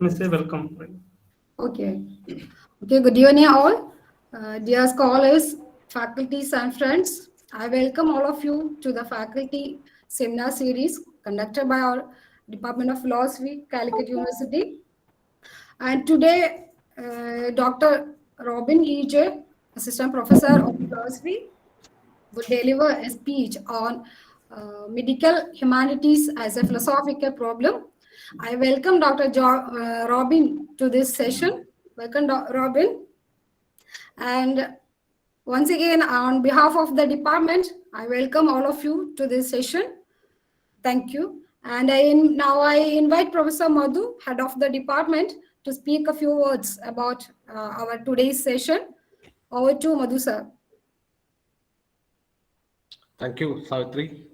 Mr. Welcome. Okay. Okay, good evening all. Dear scholars, faculties and friends, I welcome all of you to the faculty seminar series conducted by our Department of Philosophy, Calicut University. And today, Dr. Robin E.J., Assistant Professor of Philosophy, will deliver a speech on medical humanities as a philosophical problem. I welcome Robin to this session. Welcome, Robin. And once again, on behalf of the department, I welcome all of you to this session. Thank you. And now I invite Professor Madhu, head of the department, to speak a few words about our today's session. Over to Madhu, sir. Thank you, Savitri.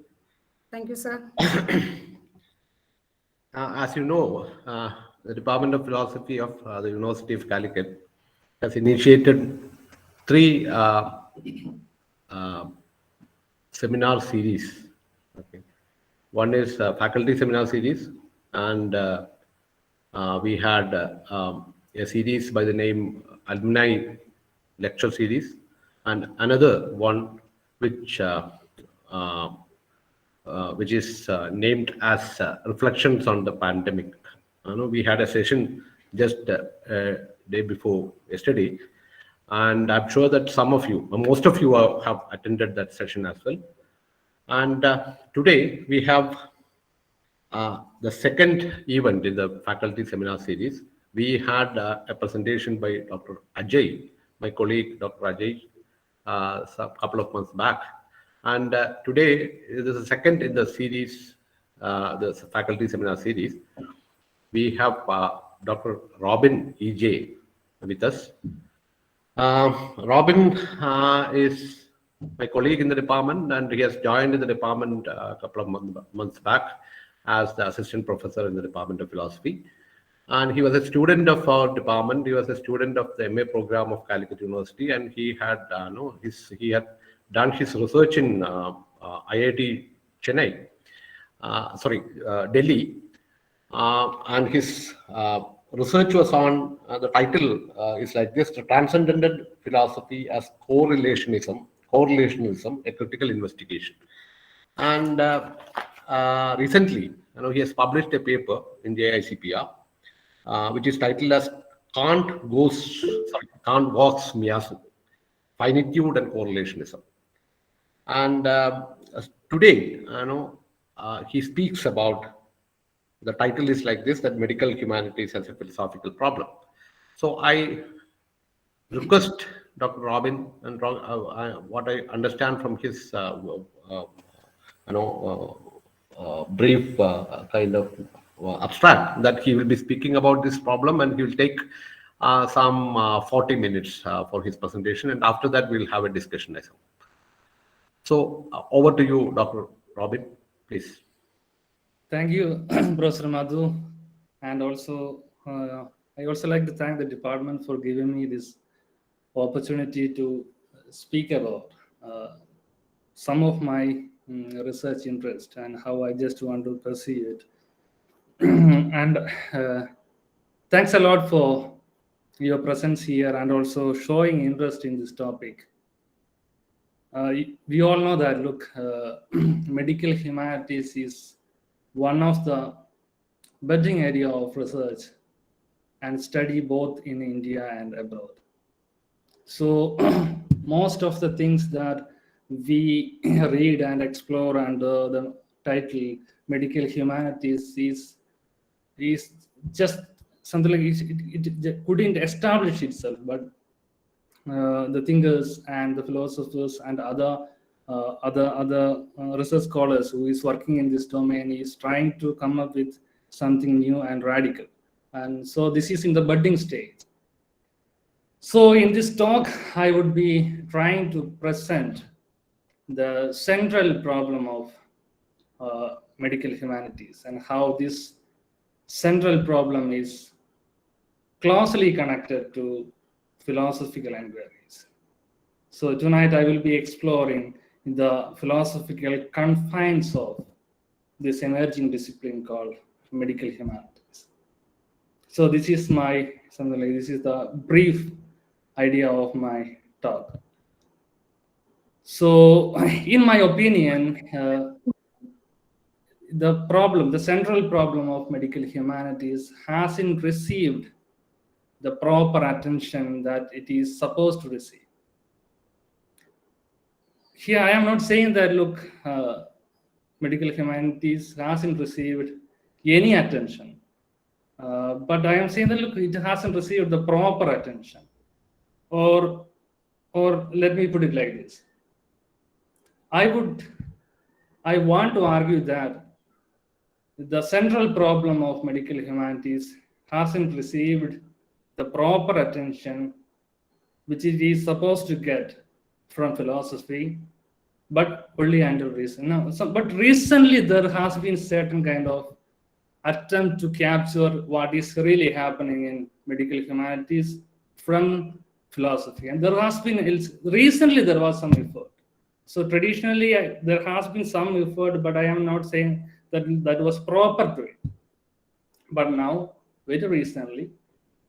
Thank you, sir. As you know, the Department of Philosophy of the University of Calicut has initiated three seminar series. Okay. One is faculty seminar series, and we had a series by the name Alumni Lecture Series, and another one which is named as Reflections on the Pandemic. We had a session just day before yesterday, and I'm sure that most of you have attended that session as well. And today we have the second event in the faculty seminar series. We had a presentation by Dr. Ajay, my colleague Dr. Ajay, a couple of months back. And today, this is the second in the series, the faculty seminar series. We have Dr. Robin E.J. with us. Robin is my colleague in the department, and he has joined in the department a couple of months back as the assistant professor in the Department of Philosophy. And he was a student of our department. He was a student of the MA program of Calicut University, and he had done his research in IIT Chennai, Delhi, and his research was on the title is like this: the Transcendental Philosophy as Correlationism, a Critical Investigation. And recently, he has published a paper in the AICPR, which is titled as Kant Walks Miasm, Finitude and Correlationism. And today, he speaks about, the title is like this, that medical humanities as a philosophical problem. So I request Dr. Robin, and what I understand from his brief kind of abstract, that he will be speaking about this problem, and he will take some 40 minutes for his presentation, and after that we'll have a discussion. So over to you, Dr. Robin, please. Thank you, Professor Madhu, and also I also like to thank the department for giving me this opportunity to speak about some of my research interest and how I just want to pursue it. And thanks a lot for your presence here and also showing interest in this topic. We all know that, look, medical humanities is one of the budding area of research and study both in India and abroad. So most of the things that we read and explore under the title medical humanities is just something like it couldn't establish itself, but the thinkers and the philosophers and other research scholars who is working in this domain is trying to come up with something new and radical. And so this is in the budding stage. So in this talk, I would be trying to present the central problem of medical humanities and how this central problem is closely connected to philosophical inquiries. So tonight I will be exploring the philosophical confines of this emerging discipline called medical humanities. So this is my something like this is the brief idea of my talk. So, in my opinion, the central problem of medical humanities hasn't received the proper attention that it is supposed to receive. Here, I am not saying that, look, medical humanities hasn't received any attention. But I am saying that, look, it hasn't received the proper attention. Or let me put it like this. I want to argue that the central problem of medical humanities hasn't received the proper attention which it is supposed to get from philosophy, but only under reason. No, but recently there has been certain kind of attempt to capture what is really happening in medical humanities from philosophy, and there has been recently there was some effort. So traditionally there has been some effort, but I am not saying that was proper to it. But now, very recently,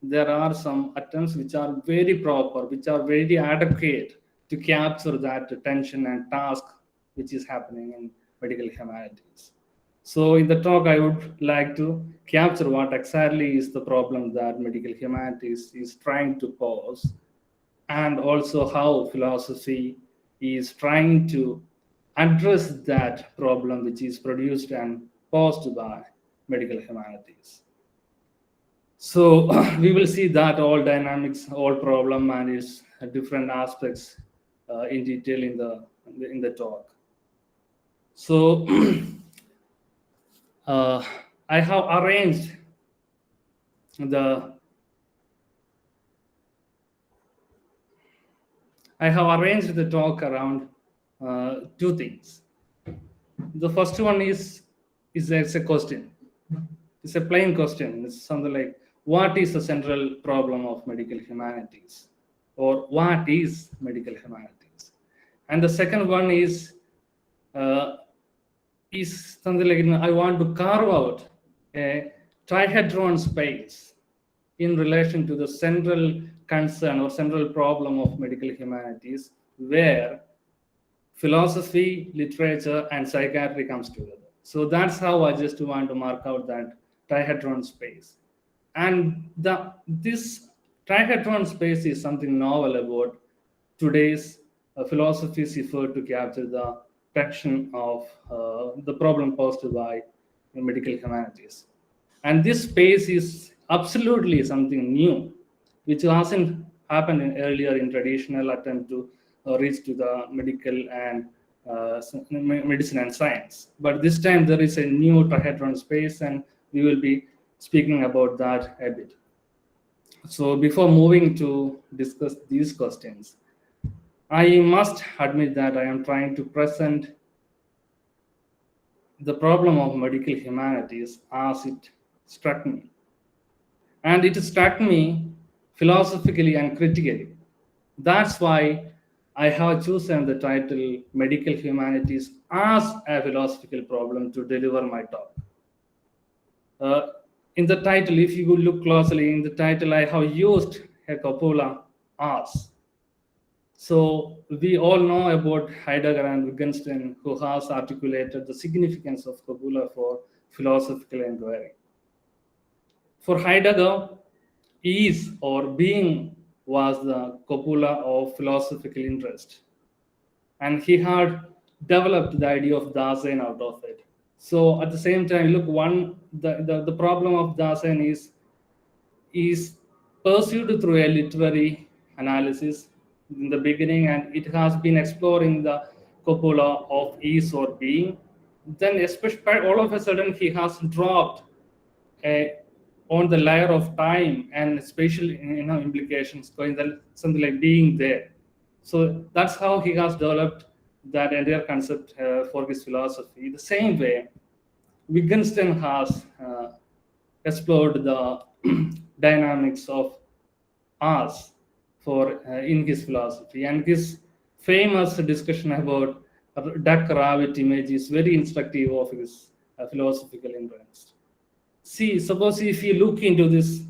there are some attempts which are very proper, which are very adequate to capture that attention and task which is happening in medical humanities. So in the talk, I would like to capture what exactly is the problem that medical humanities is trying to pose, and also how philosophy is trying to address that problem which is produced and posed by medical humanities. So we will see that all dynamics, all problem and its different aspects in detail in the talk. So I have arranged the talk around two things. The first one is it's a question. It's a plain question. It's something like, what is the central problem of medical humanities? Or what is medical humanities? And the second one is something like, I want to carve out a trihedron space in relation to the central concern or central problem of medical humanities, where philosophy, literature, and psychiatry comes together. So that's how I just want to mark out that trihedron space. And this trihedron space is something novel about today's philosophy's effort to capture the traction of the problem posed by medical humanities. And this space is absolutely something new, which hasn't happened earlier in traditional attempt to reach to the medical and medicine and science. But this time there is a new trihedron space, and we will be speaking about that a bit. So before moving to discuss these questions, I must admit that I am trying to present the problem of medical humanities as it struck me. And it struck me philosophically and critically. That's why I have chosen the title Medical Humanities as a Philosophical Problem to deliver my talk. In the title, if you look closely, in the title I have used a copula as. So we all know about Heidegger and Wittgenstein, who has articulated the significance of copula for philosophical inquiry. For Heidegger, is or being was the copula of philosophical interest. And he had developed the idea of Dasein out of it. So at the same time, look, the problem of Dasein is pursued through a literary analysis in the beginning, and it has been exploring the copula of is or being. Then, especially all of a sudden, he has dropped on the layer of time and spatial implications, going something like being there. So that's how he has developed that entire concept for his philosophy. The same way, Wittgenstein has explored the dynamics of us in his philosophy, and his famous discussion about duck rabbit image is very instructive of his philosophical interest. See, suppose if you look into this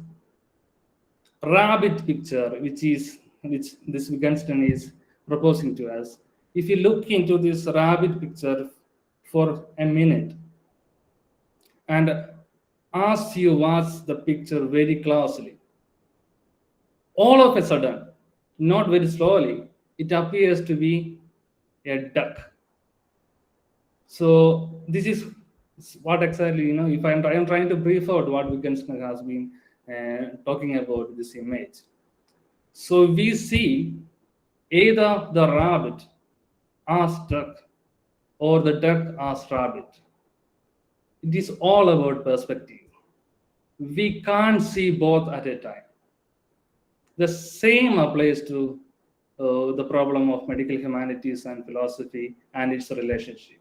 rabbit picture, which this Wittgenstein is proposing to us. If you look into this rabbit picture for a minute and ask you watch the picture very closely, all of a sudden, not very slowly, it appears to be a duck. So this is what exactly, if I am trying to brief out what Wittgenstein has been talking about this image. So we see either the rabbit as duck or the duck as rabbit. It is all about perspective. We can't see both at a time. The same applies to the problem of medical humanities and philosophy and its relationship.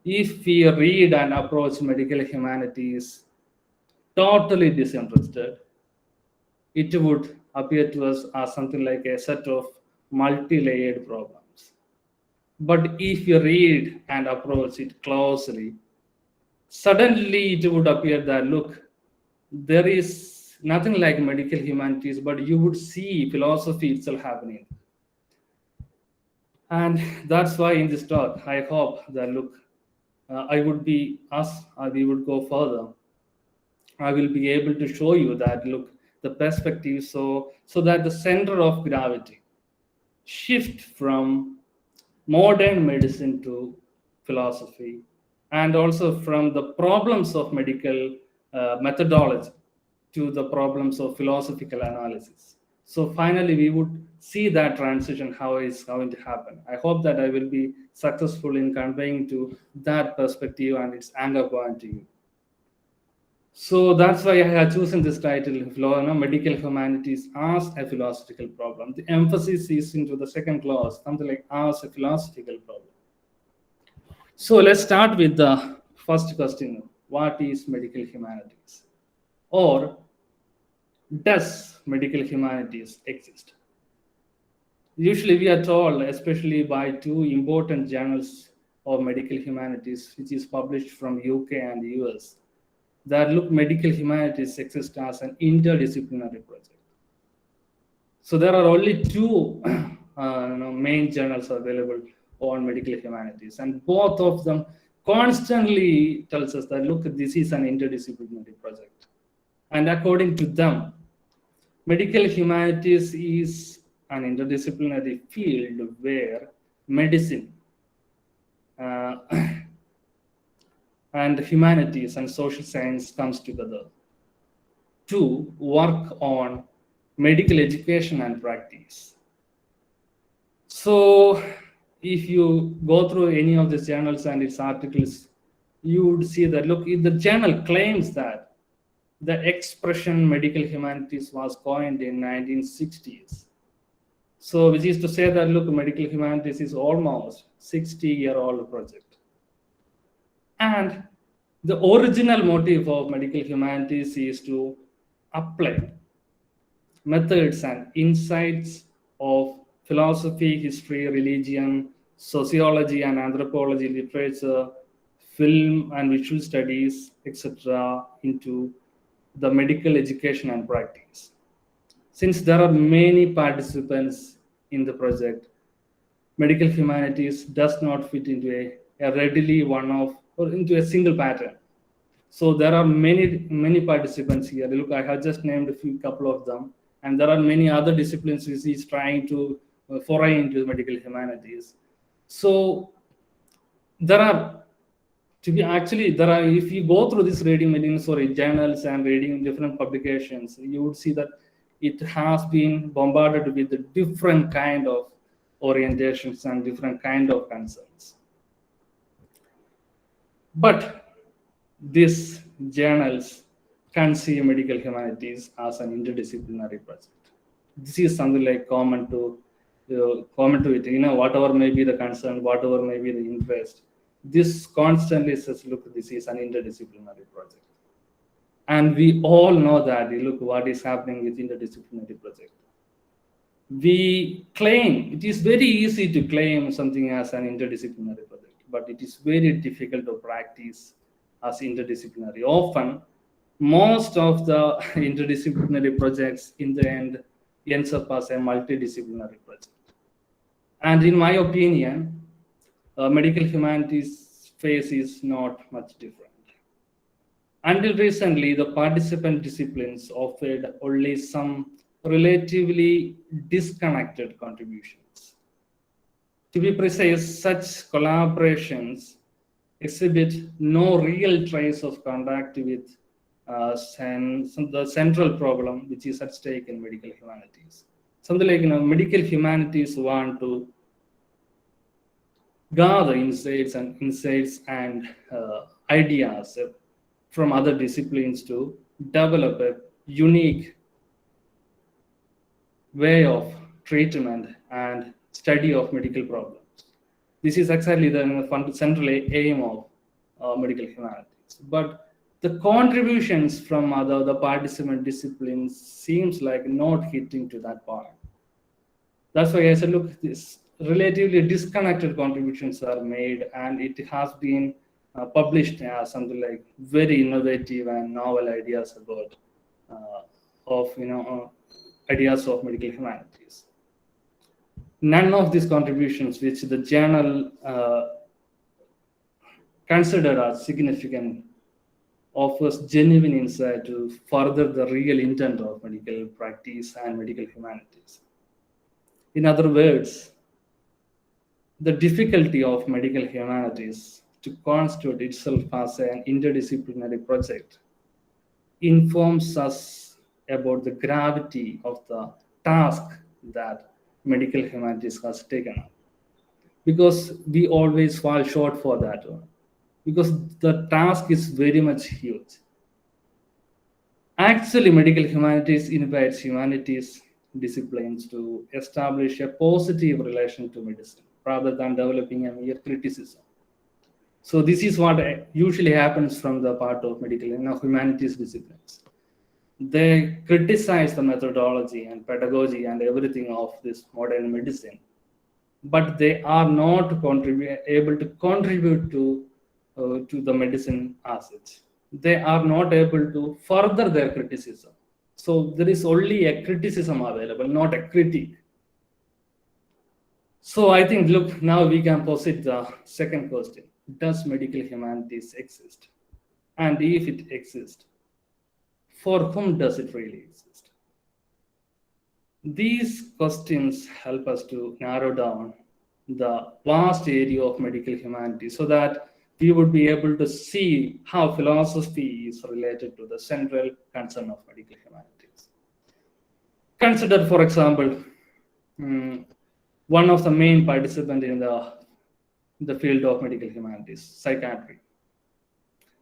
If we read and approach medical humanities totally disinterested, it would appear to us as something like a set of multi-layered problems. But if you read and approach it closely, suddenly it would appear that, look, there is nothing like medical humanities, but you would see philosophy itself happening. And that's why in this talk, I hope that, look, I would be us, we would go further. I will be able to show you that, look, the perspective, so that the center of gravity shift from modern medicine to philosophy, and also from the problems of medical methodology to the problems of philosophical analysis. So finally, we would see that transition, how it's going to happen. I hope that I will be successful in conveying to that perspective and its anchor point to you. So that's why I have chosen this title, Medical Humanities as a Philosophical Problem. The emphasis is into the second clause, something like as a philosophical problem. So let's start with the first question. What is medical humanities? Or does medical humanities exist? Usually we are told, especially by two important journals of medical humanities, which is published from UK and US, that, look, medical humanities exist as an interdisciplinary project. So there are only two main journals available on medical humanities, and both of them constantly tells us that, look, this is an interdisciplinary project. And according to them, medical humanities is an interdisciplinary field where medicine and humanities and social science comes together to work on medical education and practice. So if you go through any of these journals and its articles, you would see that, look, if the journal claims that the expression medical humanities was coined in 1960s. So which is to say that, look, medical humanities is almost 60-year-old project. And the original motive of medical humanities is to apply methods and insights of philosophy, history, religion, sociology and anthropology, literature, film and visual studies, etc., into the medical education and practice. Since there are many participants in the project, medical humanities does not fit into a readily one-off or into a single pattern. So there are many participants here. Look, I have just named a couple of them, and there are many other disciplines which is trying to foray into medical humanities. So there are, if you go through this reading journals and reading different publications, you would see that it has been bombarded with different kind of orientations and different kind of concerns. But these journals can see medical humanities as an interdisciplinary project. This is something like common to it. Whatever may be the concern, whatever may be the interest, this constantly says, look, this is an interdisciplinary project. And we all know that, look, what is happening with interdisciplinary project. We claim, it is very easy to claim something as an interdisciplinary project, but it is very difficult to practice as interdisciplinary. Often, most of the interdisciplinary projects in the end ends up as a multidisciplinary project. And in my opinion, medical humanities phase is not much different. Until recently, the participant disciplines offered only some relatively disconnected contributions. To be precise, such collaborations exhibit no real trace of contact with the central problem which is at stake in medical humanities. Something like, medical humanities want to gather insights and ideas from other disciplines to develop a unique way of treatment and study of medical problems. This is exactly the central aim of medical humanities. But the contributions from the participant disciplines seems like not hitting to that point. That's why I said, look, this relatively disconnected contributions are made, and it has been published as something like very innovative and novel ideas about ideas of medical humanities. None of these contributions, which the journal considered as significant, offers genuine insight to further the real intent of medical practice and medical humanities. In other words, the difficulty of medical humanities to constitute itself as an interdisciplinary project informs us about the gravity of the task that medical humanities has taken up. Because we always fall short for that one. Because the task is very much huge. Actually, medical humanities invites humanities disciplines to establish a positive relation to medicine rather than developing a mere criticism. So this is what usually happens from the part of medical humanities disciplines. They criticize the methodology and pedagogy and everything of this modern medicine, but they are not able to contribute to the medicine as such. They are not able to further their criticism. So there is only a criticism available, not a critique. So I think, look, now we can posit the second question. Does medical humanities exist? And if it exists, for whom does it really exist? These questions help us to narrow down the vast area of medical humanities so that we would be able to see how philosophy is related to the central concern of medical humanities. Consider, for example, one of the main participants in the field of medical humanities, psychiatry.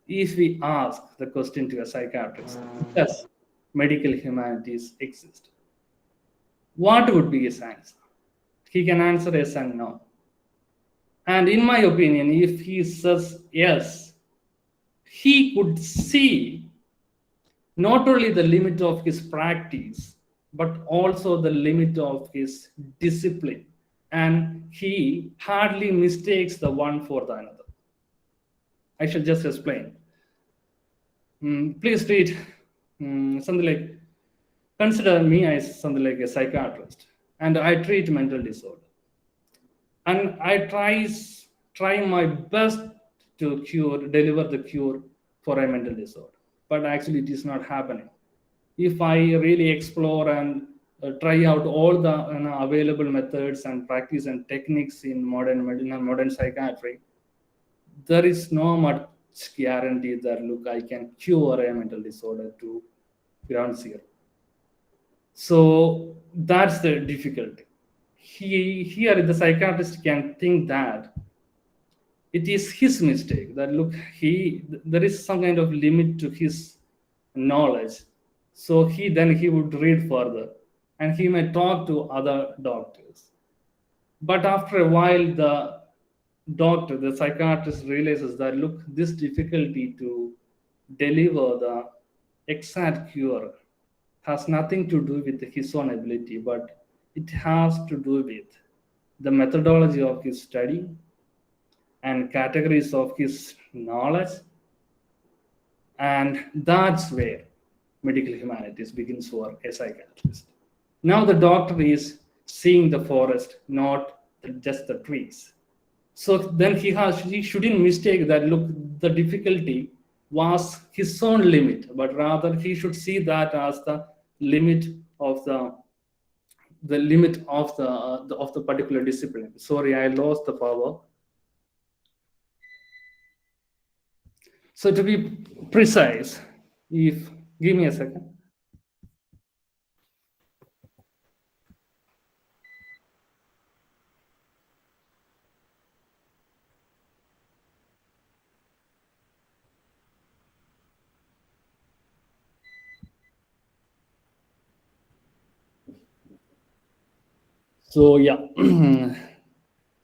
If we ask the question to a psychiatrist, does medical humanities exist? What would be his answer? He can answer yes and no. And in my opinion, if he says yes, he could see not only the limit of his practice, but also the limit of his discipline. And he hardly mistakes the one for the another. I should just explain. Please treat something like, consider me as something like a psychiatrist, and I treat mental disorder. And I try my best to deliver the cure for a mental disorder. But actually it is not happening. If I really explore and try out all the available methods and practice and techniques in modern psychiatry, there is no much guarantee that, look, I can cure a mental disorder to ground zero. So that's the difficulty. Here the psychiatrist can think that it is his mistake, that, look, there is some kind of limit to his knowledge. So he would read further and he may talk to other doctors. But after a while, the psychiatrist realizes that, look, this difficulty to deliver the exact cure has nothing to do with his own ability, but it has to do with the methodology of his study and categories of his knowledge And that's where medical humanities begins for a psychiatrist. Now the doctor is seeing the forest, not just the trees. So then he shouldn't mistake that, look, the difficulty was his own limit, but rather he should see that as the limit of the limit of the particular discipline. Sorry, I lost the power. So to be precise, if give me a second. So yeah,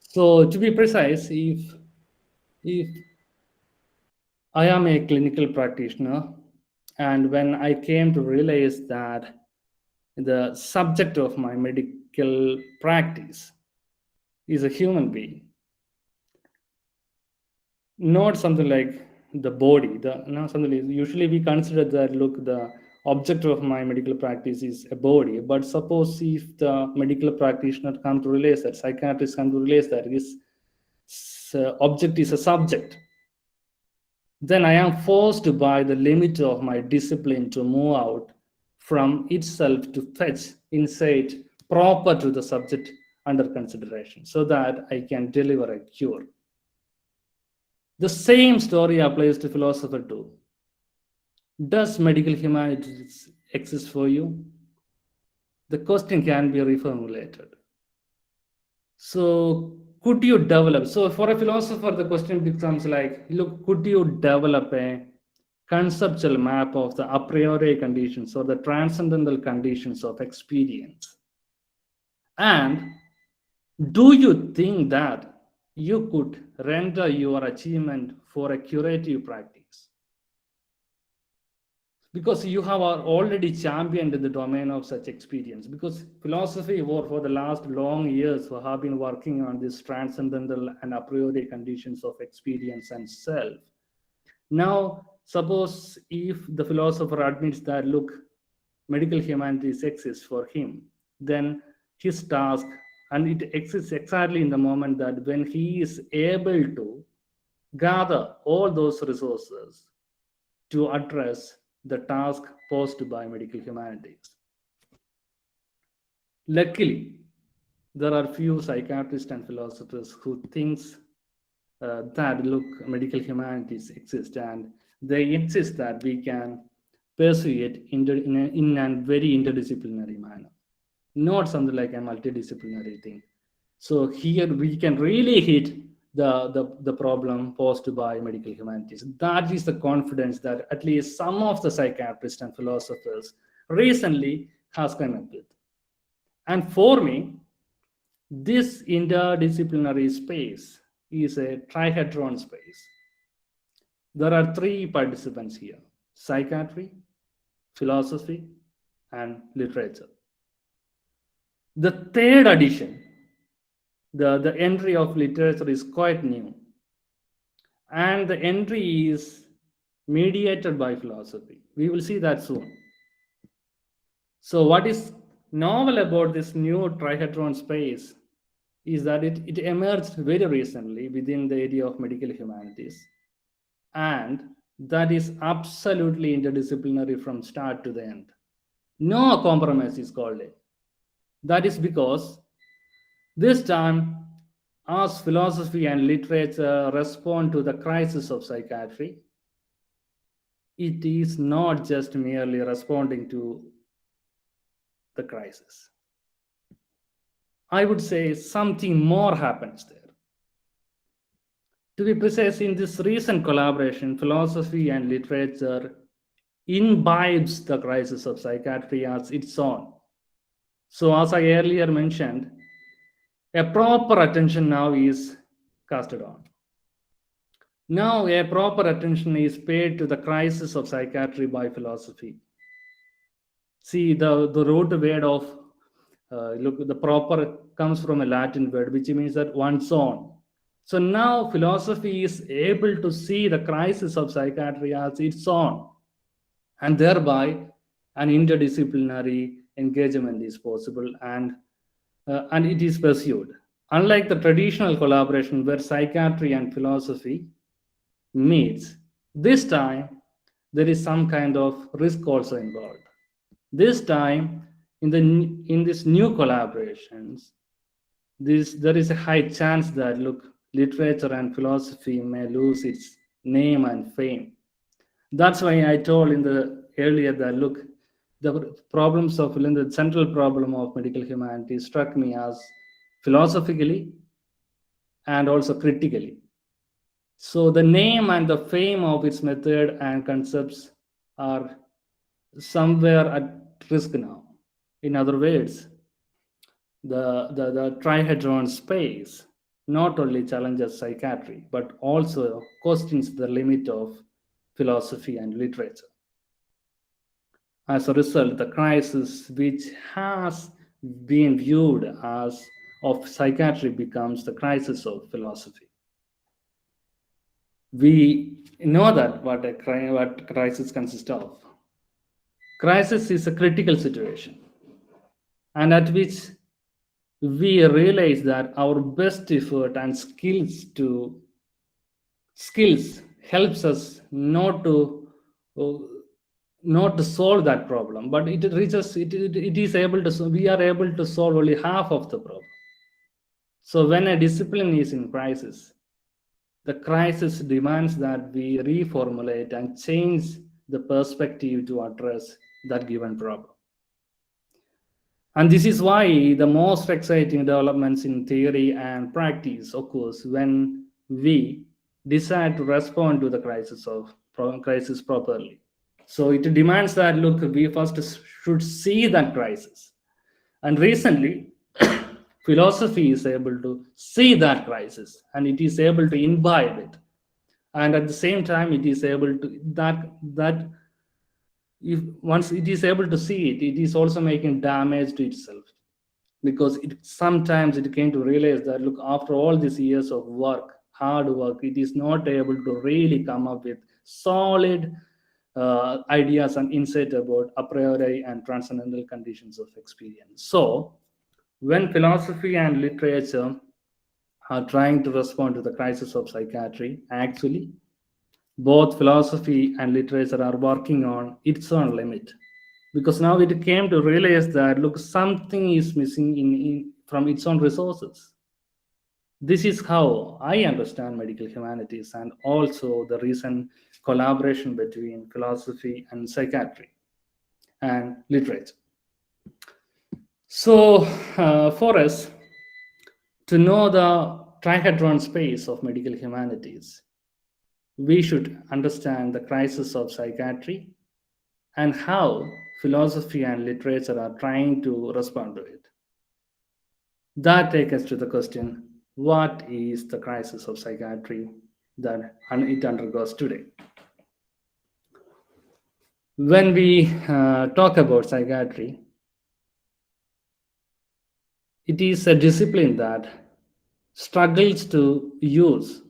so to be precise, if I am a clinical practitioner, and when I came to realize that the subject of my medical practice is a human being, not something like the body. Usually we consider that, look, the object of my medical practice is a body. But suppose if the medical practitioner come to realize that, psychiatrist come to realize that this object is a subject, then I am forced by the limit of my discipline to move out from itself to fetch insight proper to the subject under consideration, so that I can deliver a cure. The same story applies to philosopher too. Does medical humanities exist for you? The question can be reformulated. So could you develop? So for a philosopher, the question becomes like, look, could you develop a conceptual map of the a priori conditions or the transcendental conditions of experience? And do you think that you could render your achievement for a curative practice? Because you have already championed the domain of such experience. Because philosophy, for the last long years, have been working on these transcendental and a priori conditions of experience and self. Now, suppose if the philosopher admits that, look, medical humanities exists for him, then his task, and it exists exactly in the moment that when he is able to gather all those resources to address the task posed by medical humanities. Luckily, there are few psychiatrists and philosophers who thinks that, look, medical humanities exist, and they insist that we can pursue it in a very interdisciplinary manner, not something like a multidisciplinary thing. So here we can really hit the problem posed by medical humanities. That is the confidence that at least some of the psychiatrists and philosophers recently has come up with. And for me, this interdisciplinary space is a trihedron space. There are three participants here: psychiatry, philosophy, and literature. The third addition, the entry of literature, is quite new. And the entry is mediated by philosophy. We will see that soon. So what is novel about this new trihedron space is that it emerged very recently within the area of medical humanities. And that is absolutely interdisciplinary from start to the end. No compromise is called it. That is because this time, as philosophy and literature respond to the crisis of psychiatry, it is not just merely responding to the crisis. I would say something more happens there. To be precise, in this recent collaboration, philosophy and literature imbibes the crisis of psychiatry as its own. So as I earlier mentioned, a proper attention now is casted on. Now a proper attention is paid to the crisis of psychiatry by philosophy. See, the root word of look, the proper comes from a Latin word, which means that one's own. So now philosophy is able to see the crisis of psychiatry as its own, and thereby an interdisciplinary engagement is possible, and it is pursued. Unlike the traditional collaboration where psychiatry and philosophy meets, this time there is some kind of risk also involved. This time, in this new collaborations, there is a high chance that look, literature and philosophy may lose its name and fame. That's why I told in the earlier that look, the problems of the central problem of medical humanities struck me as philosophically and also critically. So the name and the fame of its method and concepts are somewhere at risk now. In other words, the trihedron space not only challenges psychiatry, but also questions the limit of philosophy and literature. As a result, the crisis which has been viewed as of psychiatry becomes the crisis of philosophy. We know that what crisis consists of. Crisis is a critical situation, and at which we realize that our best effort and skills helps us uh, not to solve that problem, but it is able to, we are able to solve only half of the problem. So when a discipline is in crisis, the crisis demands that we reformulate and change the perspective to address that given problem. And this is why the most exciting developments in theory and practice occurs when we decide to respond to the crisis properly. So it demands that look, we first should see that crisis. And recently, philosophy is able to see that crisis and it is able to imbibe it. And at the same time, it is able to that if once it is able to see it, it is also making damage to itself, because sometimes it came to realize that look, after all these years of work, hard work, it is not able to really come up with solid ideas and insight about a priori and transcendental conditions of experience. So when philosophy and literature are trying to respond to the crisis of psychiatry, actually both philosophy and literature are working on its own limit, because now it came to realize that look, something is missing from its own resources. This is how I understand medical humanities and also the recent collaboration between philosophy and psychiatry and literature. So for us to know the trihedron space of medical humanities, we should understand the crisis of psychiatry and how philosophy and literature are trying to respond to it. That takes us to the question, what is the crisis of psychiatry that it undergoes today? When we talk about psychiatry, it is a discipline that struggles to use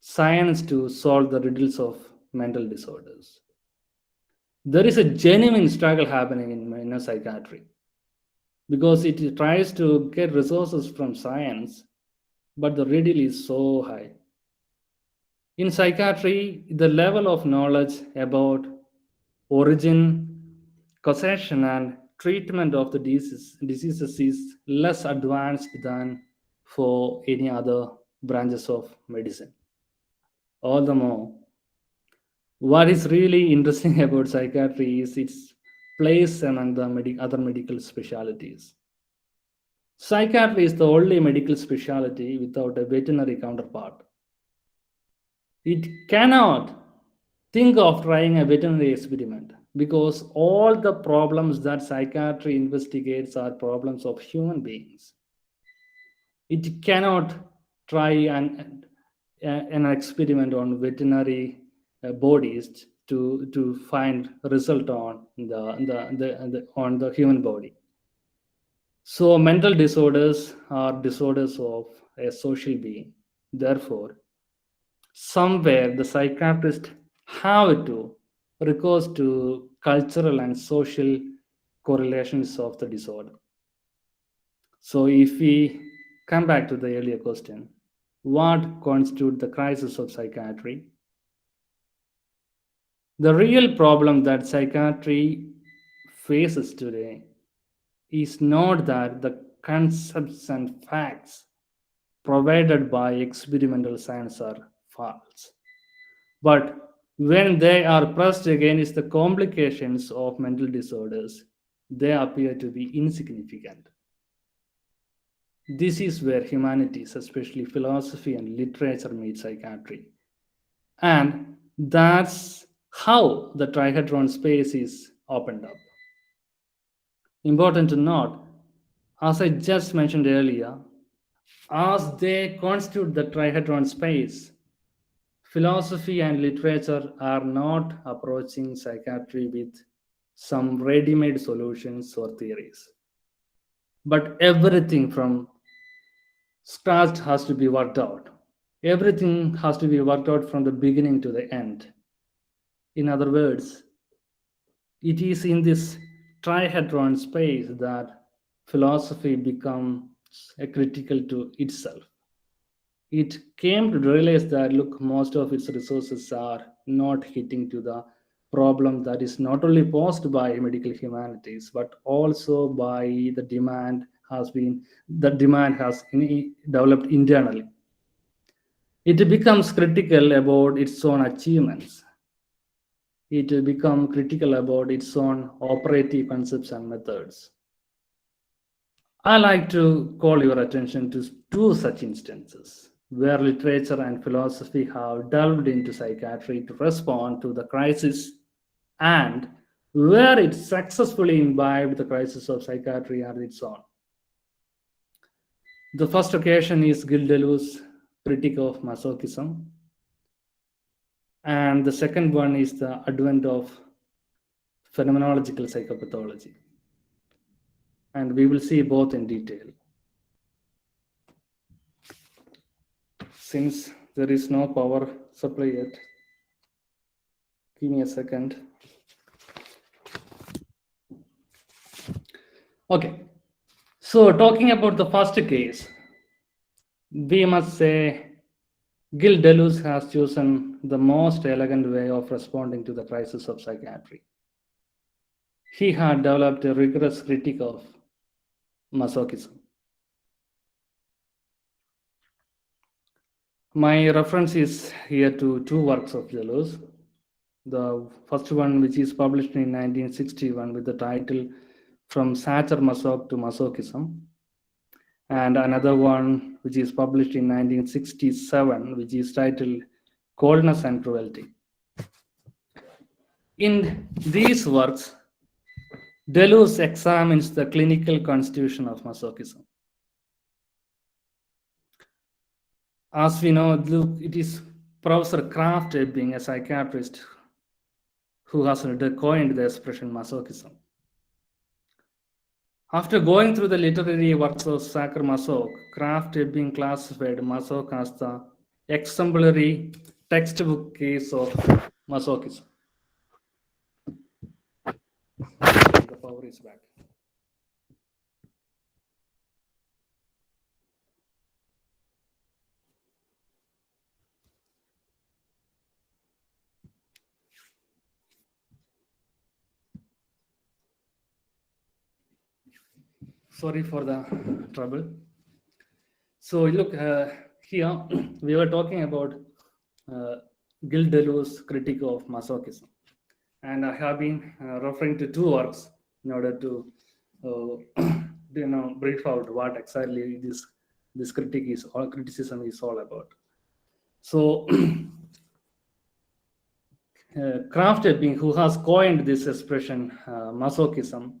science to solve the riddles of mental disorders. There is a genuine struggle happening in psychiatry, because it tries to get resources from science, but the riddle is so high. In psychiatry, the level of knowledge about origin, causation, and treatment of the diseases is less advanced than for any other branches of medicine. All the more, what is really interesting about psychiatry is its place among the other medical specialties. Psychiatry is the only medical specialty without a veterinary counterpart. It cannot think of trying a veterinary experiment, because all the problems that psychiatry investigates are problems of human beings. It cannot try an experiment on veterinary bodies to find result on the human body. So mental disorders are disorders of a social being. Therefore, somewhere the psychiatrist have to recourse to cultural and social correlations of the disorder. So if we come back to the earlier question, what constitutes the crisis of psychiatry? The real problem that psychiatry faces today is not that the concepts and facts provided by experimental science are false, but when they are pressed against the complications of mental disorders, they appear to be insignificant. This is where humanities, especially philosophy and literature, meet psychiatry. And that's how the trihedron space is opened up. Important to note, as I just mentioned earlier, as they constitute the trihedron space, philosophy and literature are not approaching psychiatry with some ready-made solutions or theories. But everything from scratch has to be worked out. Everything has to be worked out from the beginning to the end. In other words, it is in this trihedron space that philosophy becomes critical to itself. It came to realize that, look, most of its resources are not hitting to the problem that is not only posed by medical humanities but also by the demand has developed internally. It becomes critical about its own achievements. It becomes critical about its own operative concepts and methods. I like to call your attention to two such instances where literature and philosophy have delved into psychiatry to respond to the crisis, and where it successfully imbibed the crisis of psychiatry on its own. The first occasion is Gilles Deleuze's critique of masochism, and the second one is the advent of phenomenological psychopathology. And we will see both in detail. Since there is no power supply yet, give me a second. Okay, so talking about the first case, we must say Gilles Deleuze has chosen the most elegant way of responding to the crisis of psychiatry. He had developed a rigorous critique of masochism. My reference is here to two works of Deleuze. The first one, which is published in 1961 with the title From Sacher-Masoch to Masochism, and another one which is published in 1967, which is titled Coldness and Cruelty. In these works, Deleuze examines the clinical constitution of masochism. As we know, it is Professor Kraft Ebbing, a psychiatrist, who has coined the expression masochism. After going through the literary works of Sacher-Masoch, Kraft Ebbing classified Masoch as the exemplary textbook case of masochism. The power is back. Sorry for the trouble. So look, here we were talking about Gilles Deleuze's critique of masochism. And I have been referring to two works in order to brief out what exactly this criticism is all about. So Kraft Ebbing, who has coined this expression masochism,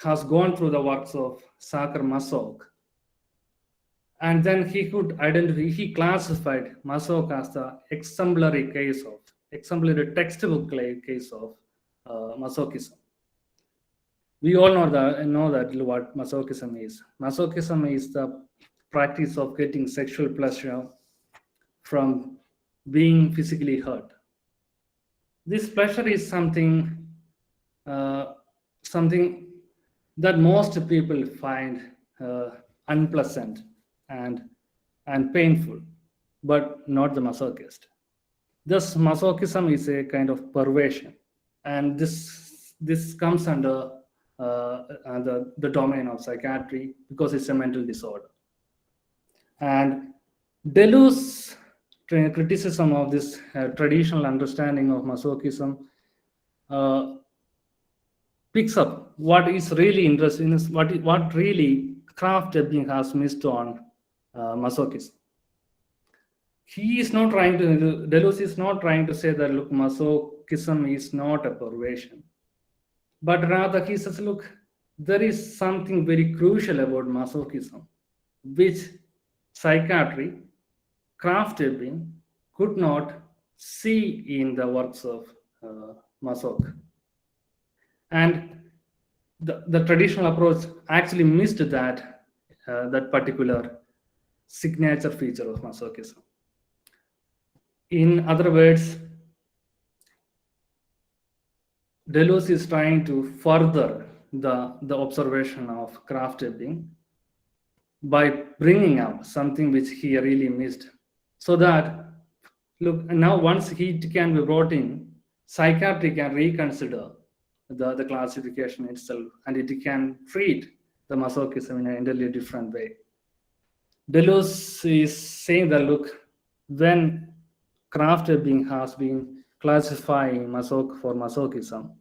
has gone through the works of Sacher-Masoch, and then he classified Masoch as the exemplary textbook case of masochism. We all know that what masochism is. Masochism is the practice of getting sexual pleasure from being physically hurt. This pleasure is something that most people find unpleasant and painful, but not the masochist. Thus, masochism is a kind of perversion, and this comes under the domain of psychiatry because it's a mental disorder. And Deleuze criticism of this traditional understanding of masochism picks up what is really interesting is what really Kraft Ebing has missed on masochism. Deleuze is not trying to say that, look, masochism is not a perversion, but rather he says, look, there is something very crucial about masochism, which psychiatry, Kraft Ebing, could not see in the works of Masoch. And the traditional approach actually missed that particular signature feature of masochism. In other words, Deleuze is trying to further the observation of Kraft Ebing by bringing up something which he really missed, so that, look, now once he can be brought in, psychiatry can reconsider the classification itself, and it can treat the masochism in an entirely different way. Deleuze is saying that, look, when Kraft Ebing has been classifying Masoch for masochism,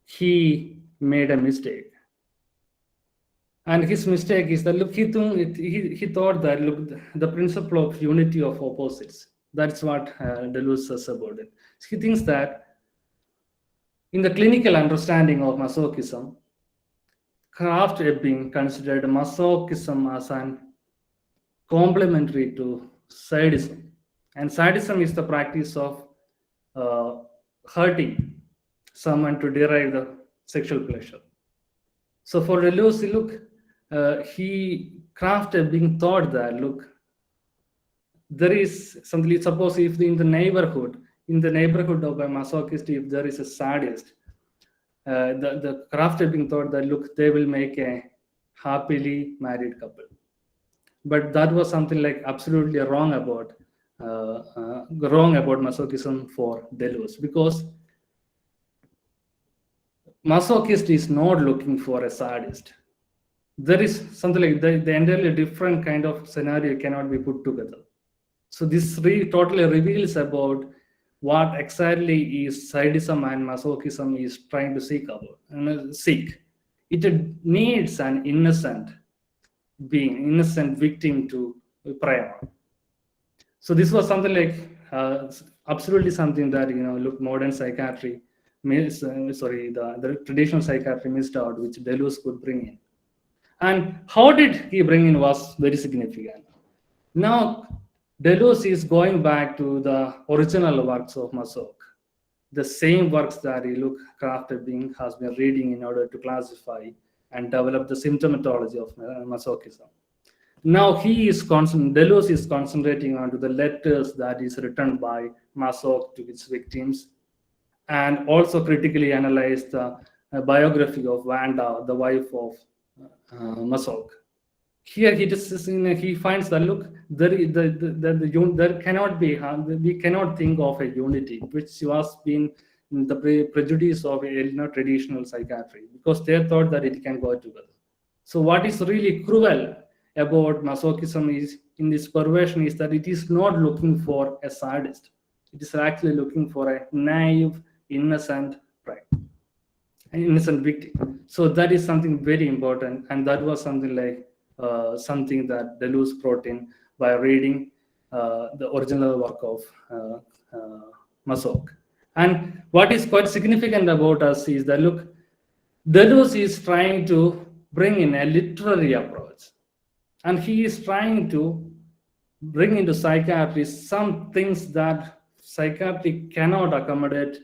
he made a mistake. And his mistake is that, look, he thought that, look, the principle of unity of opposites, that's what Deleuze says about it. He thinks that in the clinical understanding of masochism, Kraft Ebing considered masochism as an complementary to sadism. And sadism is the practice of hurting someone to derive the sexual pleasure. So for Deleuze, look, Kraft Ebing thought that, look, there is something, suppose if in the neighborhood of a masochist, if there is a sadist, the Kraft Ebing thought that, look, they will make a happily married couple. But that was something like absolutely wrong about masochism for Deleuze, because masochist is not looking for a sadist. There is something like the entirely different kind of scenario cannot be put together. So this totally reveals about what exactly is sadism and masochism is trying to seek. It needs an innocent being, innocent victim to prey on. So this was something like absolutely something that, look, modern psychiatry the traditional psychiatry missed out, which Deleuze could bring in. And how did he bring in was very significant. Now, Deleuze is going back to the original works of Masoch, the same works that Kraft Ebing has been reading in order to classify and develop the symptomatology of masochism. Now Deleuze is concentrating on the letters that is written by Masoch to its victims, and also critically analyze the biography of Wanda, the wife of Masoch. Here he finds that, look, there cannot be, we cannot think of a unity, which was been the prejudice of traditional psychiatry, because they thought that it can go together. So what is really cruel about masochism is, in this perversion, is that it is not looking for a sadist. It is actually looking for a naive, innocent prey, an innocent victim. So that is something very important, and that was something like something that Deleuze brought in by reading the original work of Masoch. And what is quite significant about us is that, look, Deleuze is trying to bring in a literary approach, and he is trying to bring into psychiatry some things that psychiatry cannot accommodate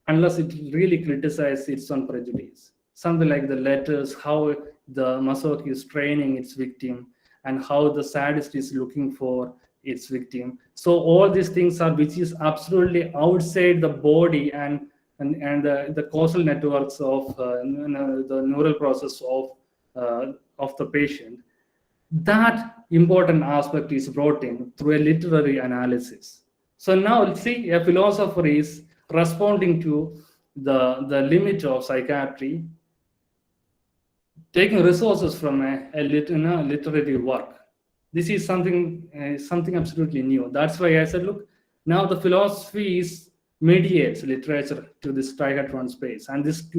unless it really criticizes its own prejudice. Something like the letters, how the Masoch is training its victim, and how the sadist is looking for its victim. So all these things are which is absolutely outside the body and the causal networks of the neural process of the patient. That important aspect is brought in through a literary analysis. So now let's see, a philosopher is responding to the limit of psychiatry, taking resources from a literary work. This is something absolutely new. That's why I said, look, now the philosophy is mediates literature to this trihedron space, and this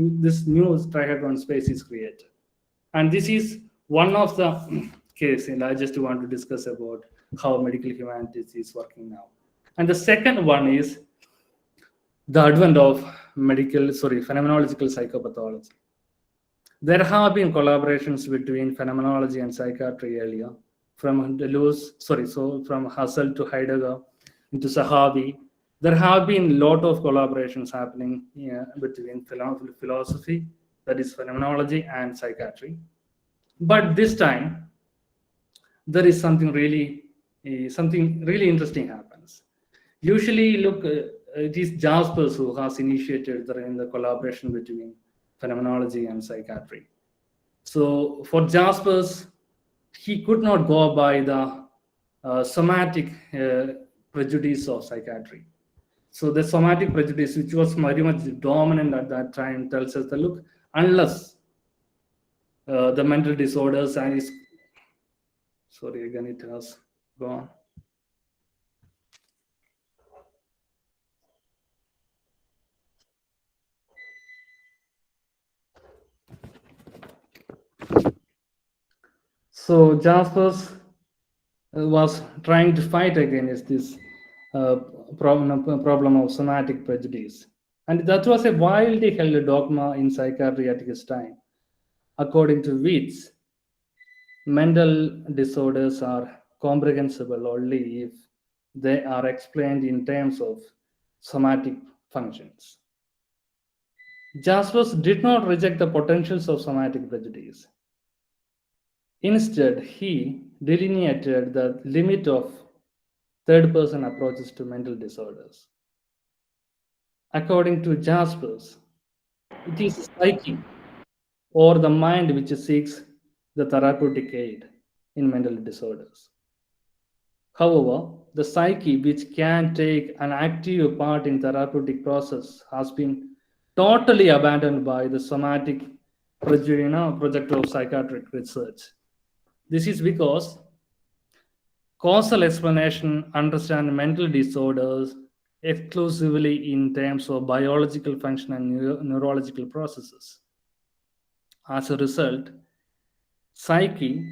new trihedron space is created. And this is one of the case, and I just want to discuss about how medical humanities is working now. And the second one is the advent of phenomenological psychopathology. There have been collaborations between phenomenology and psychiatry earlier, from from Husserl to Heidegger into Sahabi. There have been a lot of collaborations happening between philosophy, that is phenomenology, and psychiatry. But this time, there is something really interesting happens. Usually, look, it is Jaspers who has initiated the collaboration between phenomenology and psychiatry. So for Jaspers, he could not go by the somatic prejudice of psychiatry. So the somatic prejudice, which was very much dominant at that time, tells us that, look, unless the mental disorders and is again it has gone. So Jaspers was trying to fight against this problem of somatic prejudice, and that was a widely held dogma in psychiatry at his time, according to which mental disorders are comprehensible only if they are explained in terms of somatic functions. Jaspers did not reject the potentials of somatic prejudice. Instead, he delineated the limit of third-person approaches to mental disorders. According to Jaspers, it is psyche or the mind which seeks the therapeutic aid in mental disorders. However, the psyche, which can take an active part in therapeutic process, has been totally abandoned by the somatic project of psychiatric research. This is because causal explanation understands mental disorders exclusively in terms of biological function and neurological processes. As a result, psyche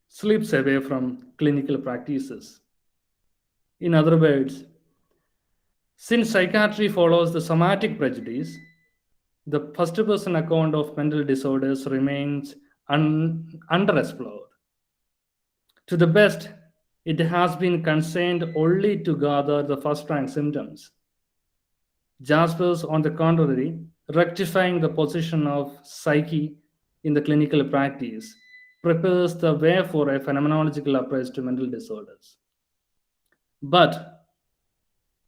slips away from clinical practices. In other words, since psychiatry follows the somatic prejudice, the first-person account of mental disorders remains underexplored. To the best, it has been concerned only to gather the first-rank symptoms. Jaspers, on the contrary, rectifying the position of psyche in the clinical practice, prepares the way for a phenomenological approach to mental disorders. But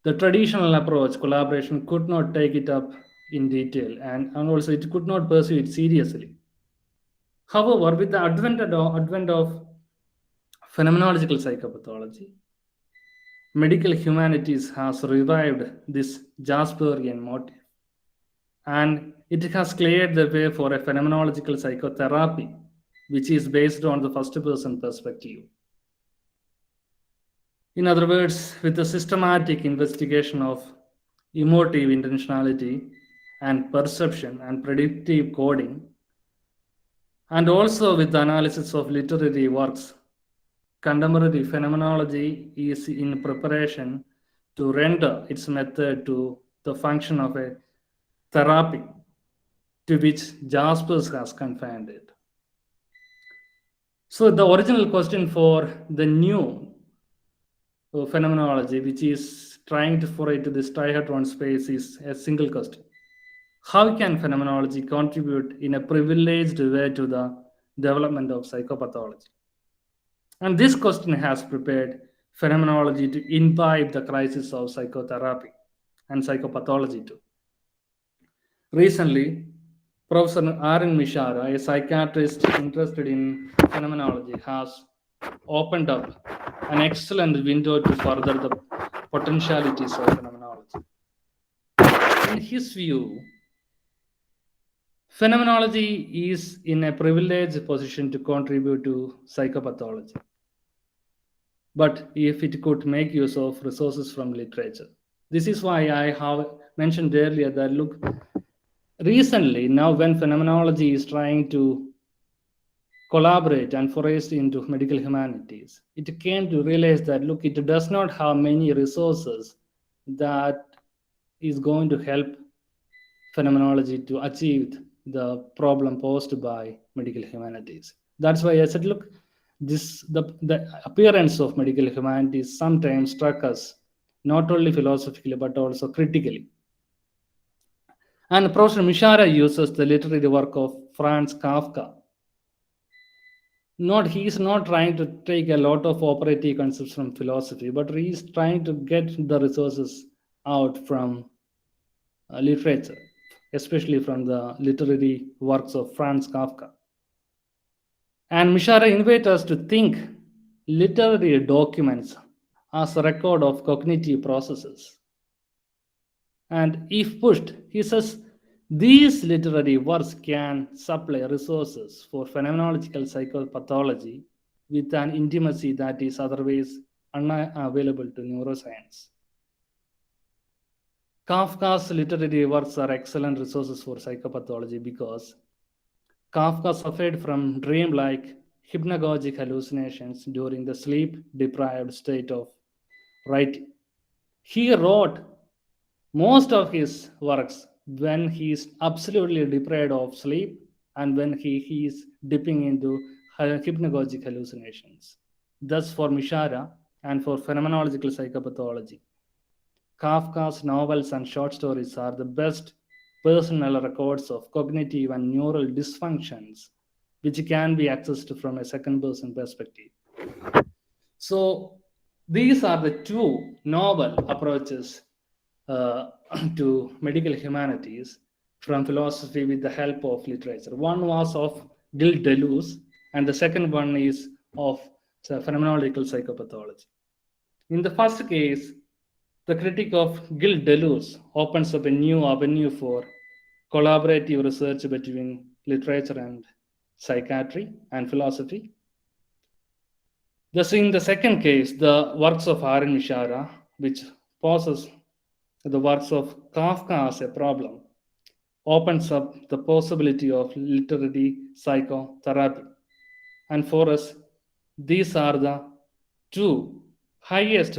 the traditional approach, collaboration, could not take it up in detail, and also it could not pursue it seriously. However, with the advent of phenomenological psychopathology, medical humanities has revived this Jasperian motive, and it has cleared the way for a phenomenological psychotherapy, which is based on the first-person perspective. In other words, with the systematic investigation of emotive intentionality and perception and predictive coding, and also with the analysis of literary works, contemporary phenomenology is in preparation to render its method to the function of a therapy to which Jaspers has confined it. So the original question for the new phenomenology, which is trying to foray to this trihedron space, is a single question. How can phenomenology contribute in a privileged way to the development of psychopathology? And this question has prepared phenomenology to imbibe the crisis of psychotherapy and psychopathology too. Recently, Professor Aaron Mishara, a psychiatrist interested in phenomenology, has opened up an excellent window to further the potentialities of phenomenology. In his view, phenomenology is in a privileged position to contribute to psychopathology, but if it could make use of resources from literature. This is why I have mentioned earlier that look, recently, now when phenomenology is trying to collaborate and forayed into medical humanities, it came to realize that look, it does not have many resources that is going to help phenomenology to achieve the problem posed by medical humanities. That's why I said, look, the appearance of medical humanities sometimes struck us not only philosophically but also critically. And Professor Mishara uses the literary work of Franz Kafka. He is not trying to take a lot of operative concepts from philosophy, but he is trying to get the resources out from literature, especially from the literary works of Franz Kafka. And Mishara invites us to think literary documents as a record of cognitive processes. And if pushed, he says these literary works can supply resources for phenomenological psychopathology with an intimacy that is otherwise unavailable to neuroscience. Kafka's literary works are excellent resources for psychopathology because Kafka suffered from dream-like hypnagogic hallucinations during the sleep-deprived state of writing. He wrote most of his works when he is absolutely deprived of sleep and when he is dipping into hypnagogic hallucinations. Thus, for Mishara and for phenomenological psychopathology, Kafka's novels and short stories are the best personal records of cognitive and neural dysfunctions which can be accessed from a second person perspective. So, these are the two novel approaches to medical humanities from philosophy with the help of literature. One was of Gilles Deleuze, and the second one is of phenomenological psychopathology. In the first case, the critique of Gilles Deleuze opens up a new avenue for collaborative research between literature and psychiatry and philosophy. Thus, in the second case, the works of Aaron Mishara, which poses the works of Kafka as a problem, opens up the possibility of literary psychotherapy. And for us, these are the two highest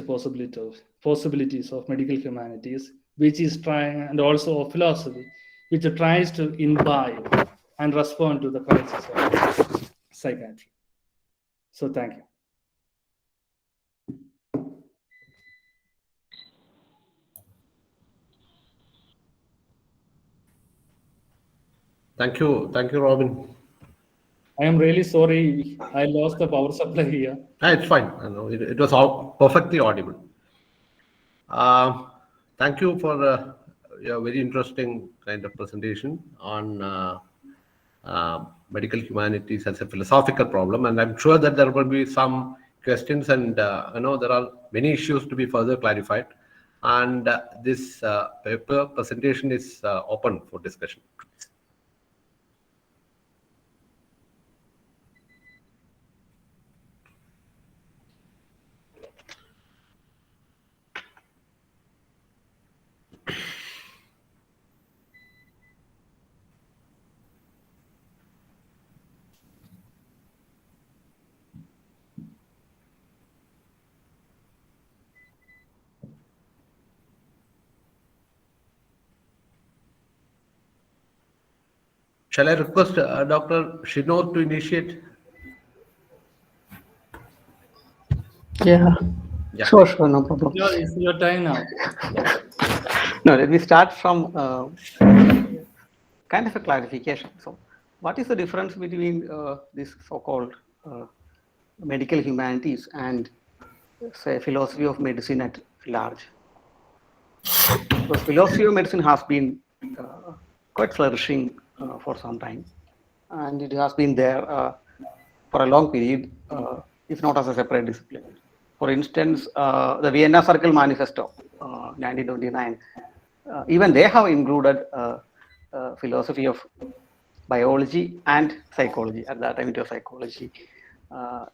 possibilities of medical humanities, which is trying, and also of philosophy, which tries to imbibe and respond to the crisis of psychiatry. So thank you. Thank you, Robin. I am really sorry I lost the power supply here. It's fine. I know it was all perfectly audible. Thank you for your very interesting kind of presentation on medical humanities as a philosophical problem, and I'm sure that there will be some questions, and I know there are many issues to be further clarified, and this paper presentation is open for discussion. Shall I request Dr. Shinor to initiate? Yeah, Yeah. sure, no problem. It's your time now. No, let me start from kind of a clarification. So, what is the difference between this so-called medical humanities and say philosophy of medicine at large. Because philosophy of medicine has been quite flourishing for some time, and it has been there for a long period, if not as a separate discipline. For instance, the Vienna Circle Manifesto, 1929, even they have included philosophy of biology and psychology. At that time, it was psychology uh,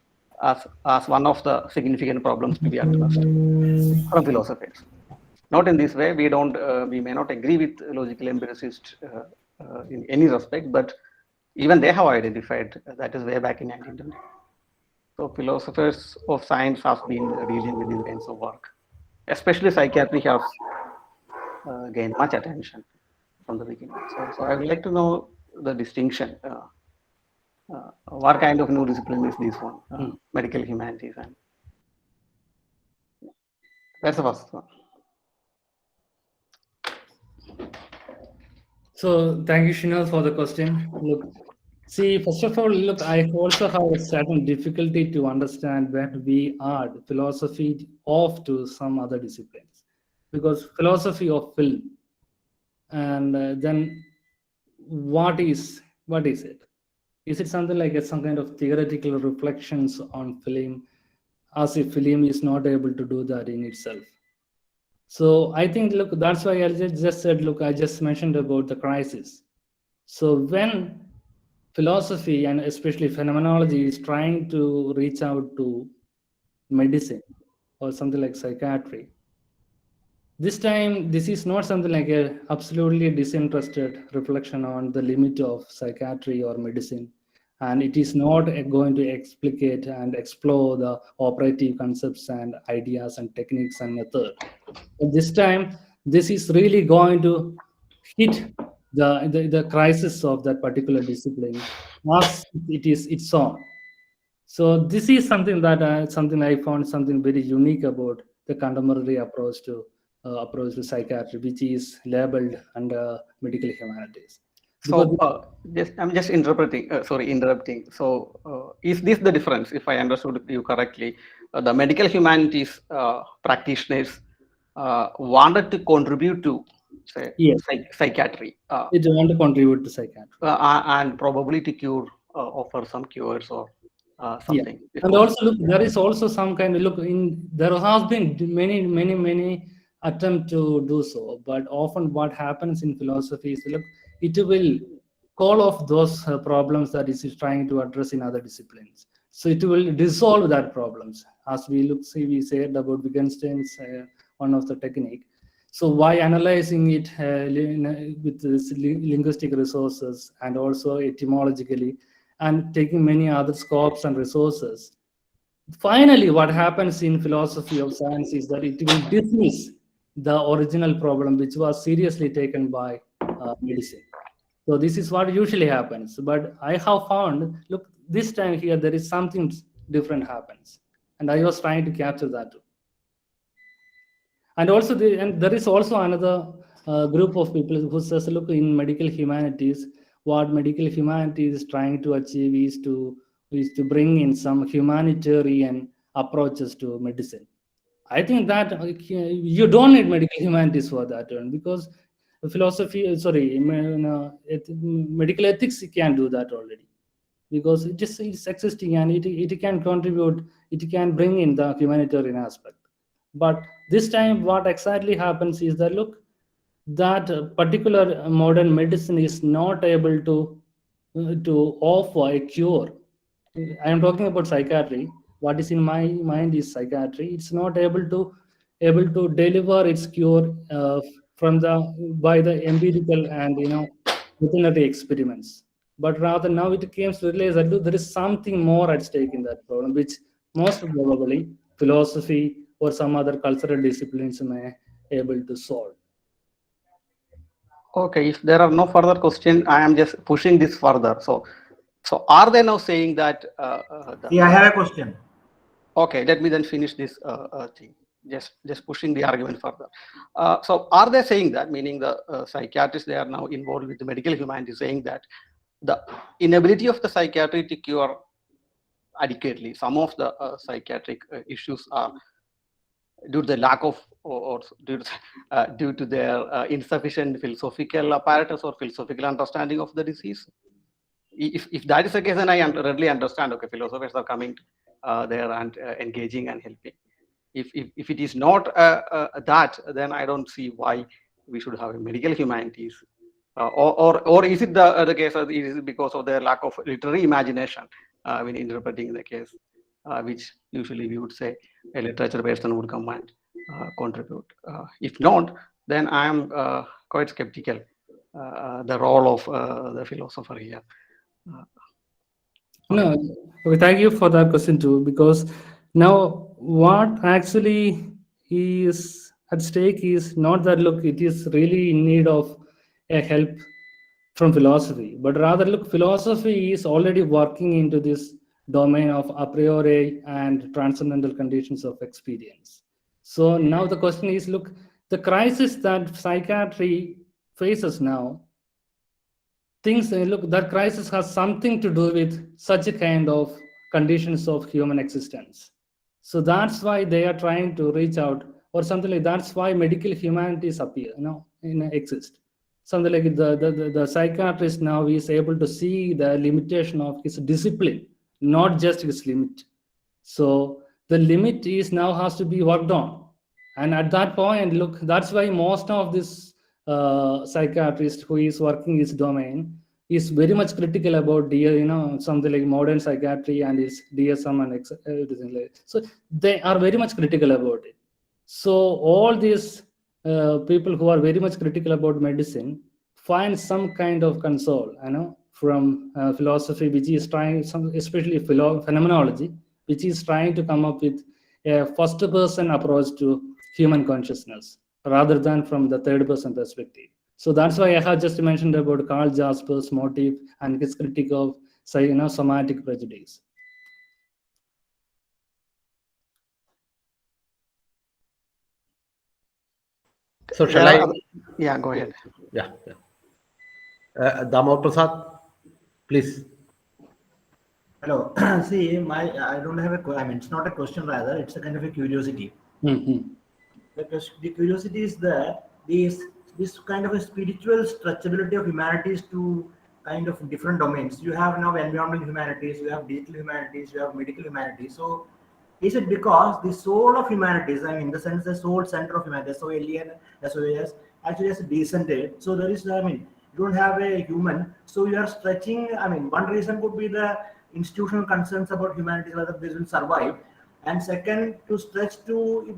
as one of the significant problems to be addressed from philosophers. Not in this way. We may not agree with logical empiricists in any respect, but even they have identified that is way back in 1920. So philosophers of science have been dealing with these kinds of work. Especially psychiatry has gained much attention from the beginning. So I would like to know the distinction. What kind of new discipline is this one? Medical humanities, and that's the first one. So thank you, Shinal, for the question. Look, see, first of all, look, I also have a certain difficulty to understand when we add philosophy off to some other disciplines, because philosophy of film, and then what is it? Is it something like some kind of theoretical reflections on film, as if film is not able to do that in itself? So I think, look, that's why I just said, look, I just mentioned about the crisis. So when philosophy and especially phenomenology is trying to reach out to medicine or something like psychiatry, this time this is not something like a absolutely disinterested reflection on the limit of psychiatry or medicine, and it is not going to explicate and explore the operative concepts and ideas and techniques and method. But this time this is really going to hit the crisis of that particular discipline as it is its own. So this is something I found something very unique about the contemporary approach to psychiatry, which is labeled under medical humanities. Because I'm just interrupting. So, is this the difference? If I understood you correctly, the medical humanities practitioners wanted to contribute to, say, yes, psychiatry, it want to contribute to psychiatry, and probably to offer some cures or something. Yeah, and also look, there is also some kind of there has been many attempt to do so, but often what happens in philosophy is, look, it will call off those problems that it is trying to address in other disciplines. So it will dissolve that problems, as we said about Wittgenstein's one of the technique. So why analyzing it with this linguistic resources and also etymologically, and taking many other scopes and resources, finally what happens in philosophy of science is that it will dismiss the original problem which was seriously taken by medicine. So this is what usually happens, but I have found, look, this time here there is something different happens, and I was trying to capture that too. And also there is also another group of people who says, look, in medical humanities, what medical humanities is trying to achieve is to bring in some humanitarian approaches to medicine. I think that you don't need medical humanities for that one, because medical ethics can do that already, because it's existing and it can contribute, it can bring in the humanitarian aspect. But this time what exactly happens is that, look, that particular modern medicine is not able to offer a cure. I am talking about psychiatry. What is in my mind is psychiatry. It's not able to deliver its cure by the empirical and veterinary experiments. But rather now it came to realize that, look, there is something more at stake in that problem, which most probably philosophy or some other cultural disciplines may able to solve. Okay, if there are no further questions, I am just pushing this further. So are they now saying that? Yeah, I have a question. Okay, let me then finish this thing. Just pushing the argument further. So are they saying that, meaning the psychiatrists, they are now involved with the medical humanities, saying that the inability of the psychiatry to cure adequately. Some of the psychiatric issues are due to the lack of or due to their insufficient philosophical apparatus or philosophical understanding of the disease. If that is the case, then I readily understand, okay, philosophers are coming there and engaging and helping. If it is not that, then I don't see why we should have a medical humanities. Or is it the case that it is because of their lack of literary imagination when interpreting the case, which usually we would say a literature person would come and contribute. If not, then I am quite skeptical the role of the philosopher here. No, okay, thank you for that question too, because now what actually is at stake is not that, look, it is really in need of a help from philosophy, but rather, look, philosophy is already working into this domain of a priori and transcendental conditions of experience. So now the question is, look, the crisis that psychiatry faces now, things, look, that crisis has something to do with such a kind of conditions of human existence. So that's why they are trying to reach out, or something like that's why medical humanities appear, exist. Something like the psychiatrist now is able to see the limitation of his discipline, not just his limit. So the limit is now has to be worked on. And at that point, look, that's why most of this psychiatrist who is working his domain is very much critical about something like modern psychiatry and its DSM and everything like that. So they are very much critical about it. So all these people who are very much critical about medicine find some kind of console, from philosophy, which is trying, especially phenomenology, which is trying to come up with a first-person approach to human consciousness rather than from the third-person perspective. So that's why I have just mentioned about Karl Jasper's motive and his critique of, somatic prejudice. So shall I? Yeah, go ahead. Yeah. Damar Prasad, please. Hello. See, I don't have a. I mean, it's not a question rather. It's a kind of a curiosity. Mm-hmm. Because the curiosity is that this kind of a spiritual stretchability of humanities to kind of different domains. You have now environmental humanities, you have digital humanities, you have medical humanities. So is it because the soul of humanities, I mean, in the sense the soul center of humanities, so alien as well as actually has descended. So there is, I mean, you don't have a human, so you are stretching. I mean, one reason could be the institutional concerns about humanities, whether this will survive, and second, to stretch to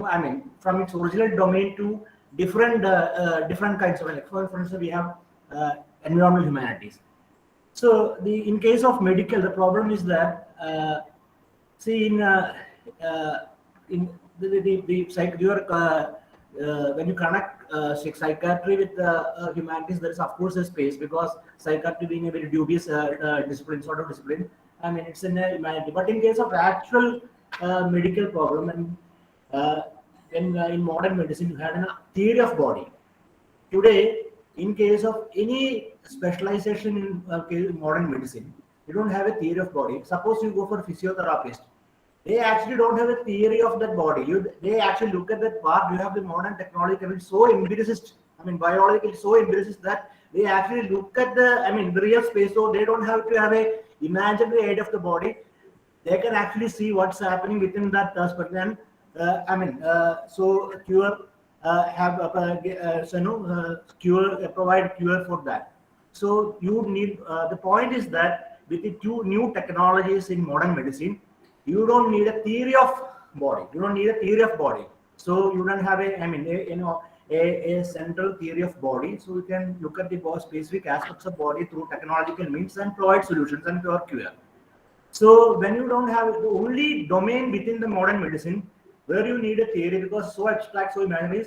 I mean, from its original domain to different different kinds of, like for instance, we have environmental humanities. So in case of medical, the problem is that see in when you connect psychiatry with humanities, there is of course a space, because psychiatry being a very dubious discipline, sort of discipline. I mean, it's in a humanity. But in case of actual medical problem, and in modern medicine, you had a theory of body. Today, in case of any specialization in modern medicine, you don't have a theory of body. Suppose you go for physiotherapist, they actually don't have a theory of that body. They actually look at that part. You have the modern technology, I mean, so empiricist. I mean, biologically so empiricist that they actually look at the real space. So they don't have to have a imaginary aid of the body. They can actually see what's happening within that aspect. And so cure cure, provide cure for that. So you need the point is that with the two new technologies in modern medicine, you don't need a theory of body. You don't need a theory of body. So you don't have a central theory of body. So you can look at the specific aspects of body through technological means and provide solutions and pure cure. So when you don't have the only domain within the modern medicine where you need a theory, because so abstract, so imaginary,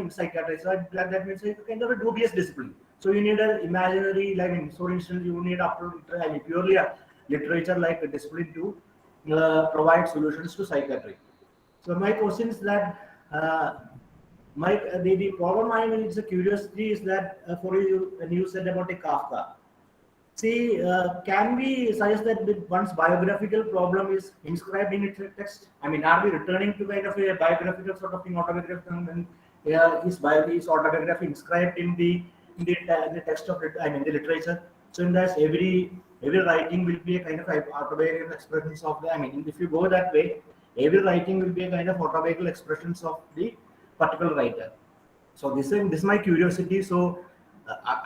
psychiatry. So that means it's kind of a dubious discipline. So you need an imaginary, for instance, you need purely a literature like a discipline to provide solutions to psychiatry. So my question is that the problem, it's a curiosity, is that for you, when you said about a Kafka, See, can we suggest that one's biographical problem is inscribed in its text? I mean, are we returning to kind of a biographical sort of thing, autobiographical, and is autobiography inscribed in the text of it? I mean, the literature. So in that, every writing will be a kind of autobiographical expressions of the. I mean, if you go that way, every writing will be a kind of autobiographical expressions of the particular writer. So this is my curiosity. So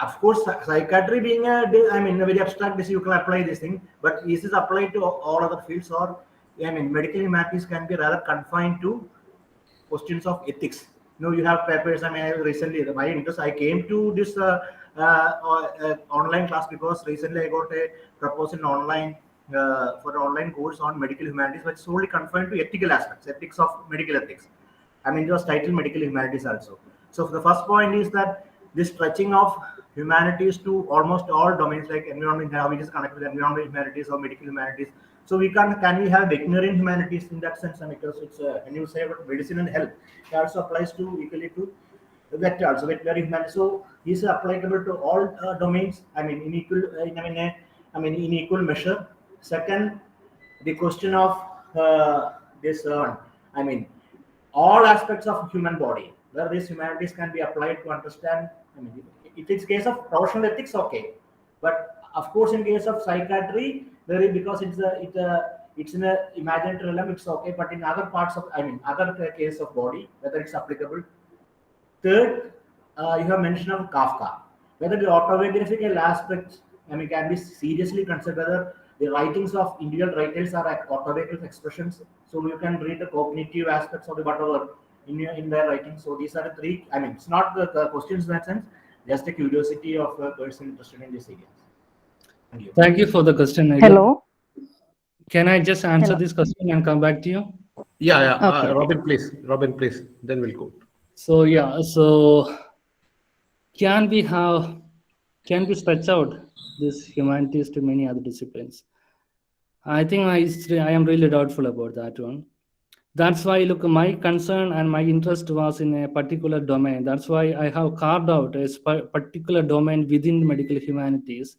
of course, psychiatry being a very abstract, this you can apply this thing, but is this applied to all other fields, or I mean, medical humanities can be rather confined to questions of ethics? You have papers. I mean, recently my interest, I came to this online class because recently I got a proposal online for an online course on medical humanities, but solely confined to ethical aspects, ethics of medical ethics. I mean, it was titled medical humanities also. So the first point is that this stretching of humanities to almost all domains like environment, how it is connected with environmental humanities or medical humanities. So we can we have veterinary humanities in that sense? And because it's when you say about medicine and health, it also applies to equally to vet also, veterinary humanities. So is applicable to all domains. I mean, in equal, in equal measure. Second, the question of this. I mean, all aspects of human body, where these humanities can be applied to understand. I mean, if it's case of professional ethics, okay, but of course in case of psychiatry, because it's in a imaginary realm, it's okay, but in other parts of, I mean, other case of body, whether it's applicable. Third, you have mentioned of Kafka, whether the autobiographical aspects, I mean, can be seriously considered, whether the writings of individual writers are like autobiographical expressions. So you can read the cognitive aspects of the whatever in their writing. So these are the three. I mean, it's not the questions in that sense, just a curiosity of a person interested in this area. Thank you. Thank you for the question. Nidhi. Hello. Can I just answer Hello. this question and come back to you? Yeah. Okay. Robin, please. Then we'll go. So yeah, so can we stretch out this humanities to many other disciplines? I think I am really doubtful about that one. That's why, look, my concern and my interest was in a particular domain. That's why I have carved out a particular domain within medical humanities,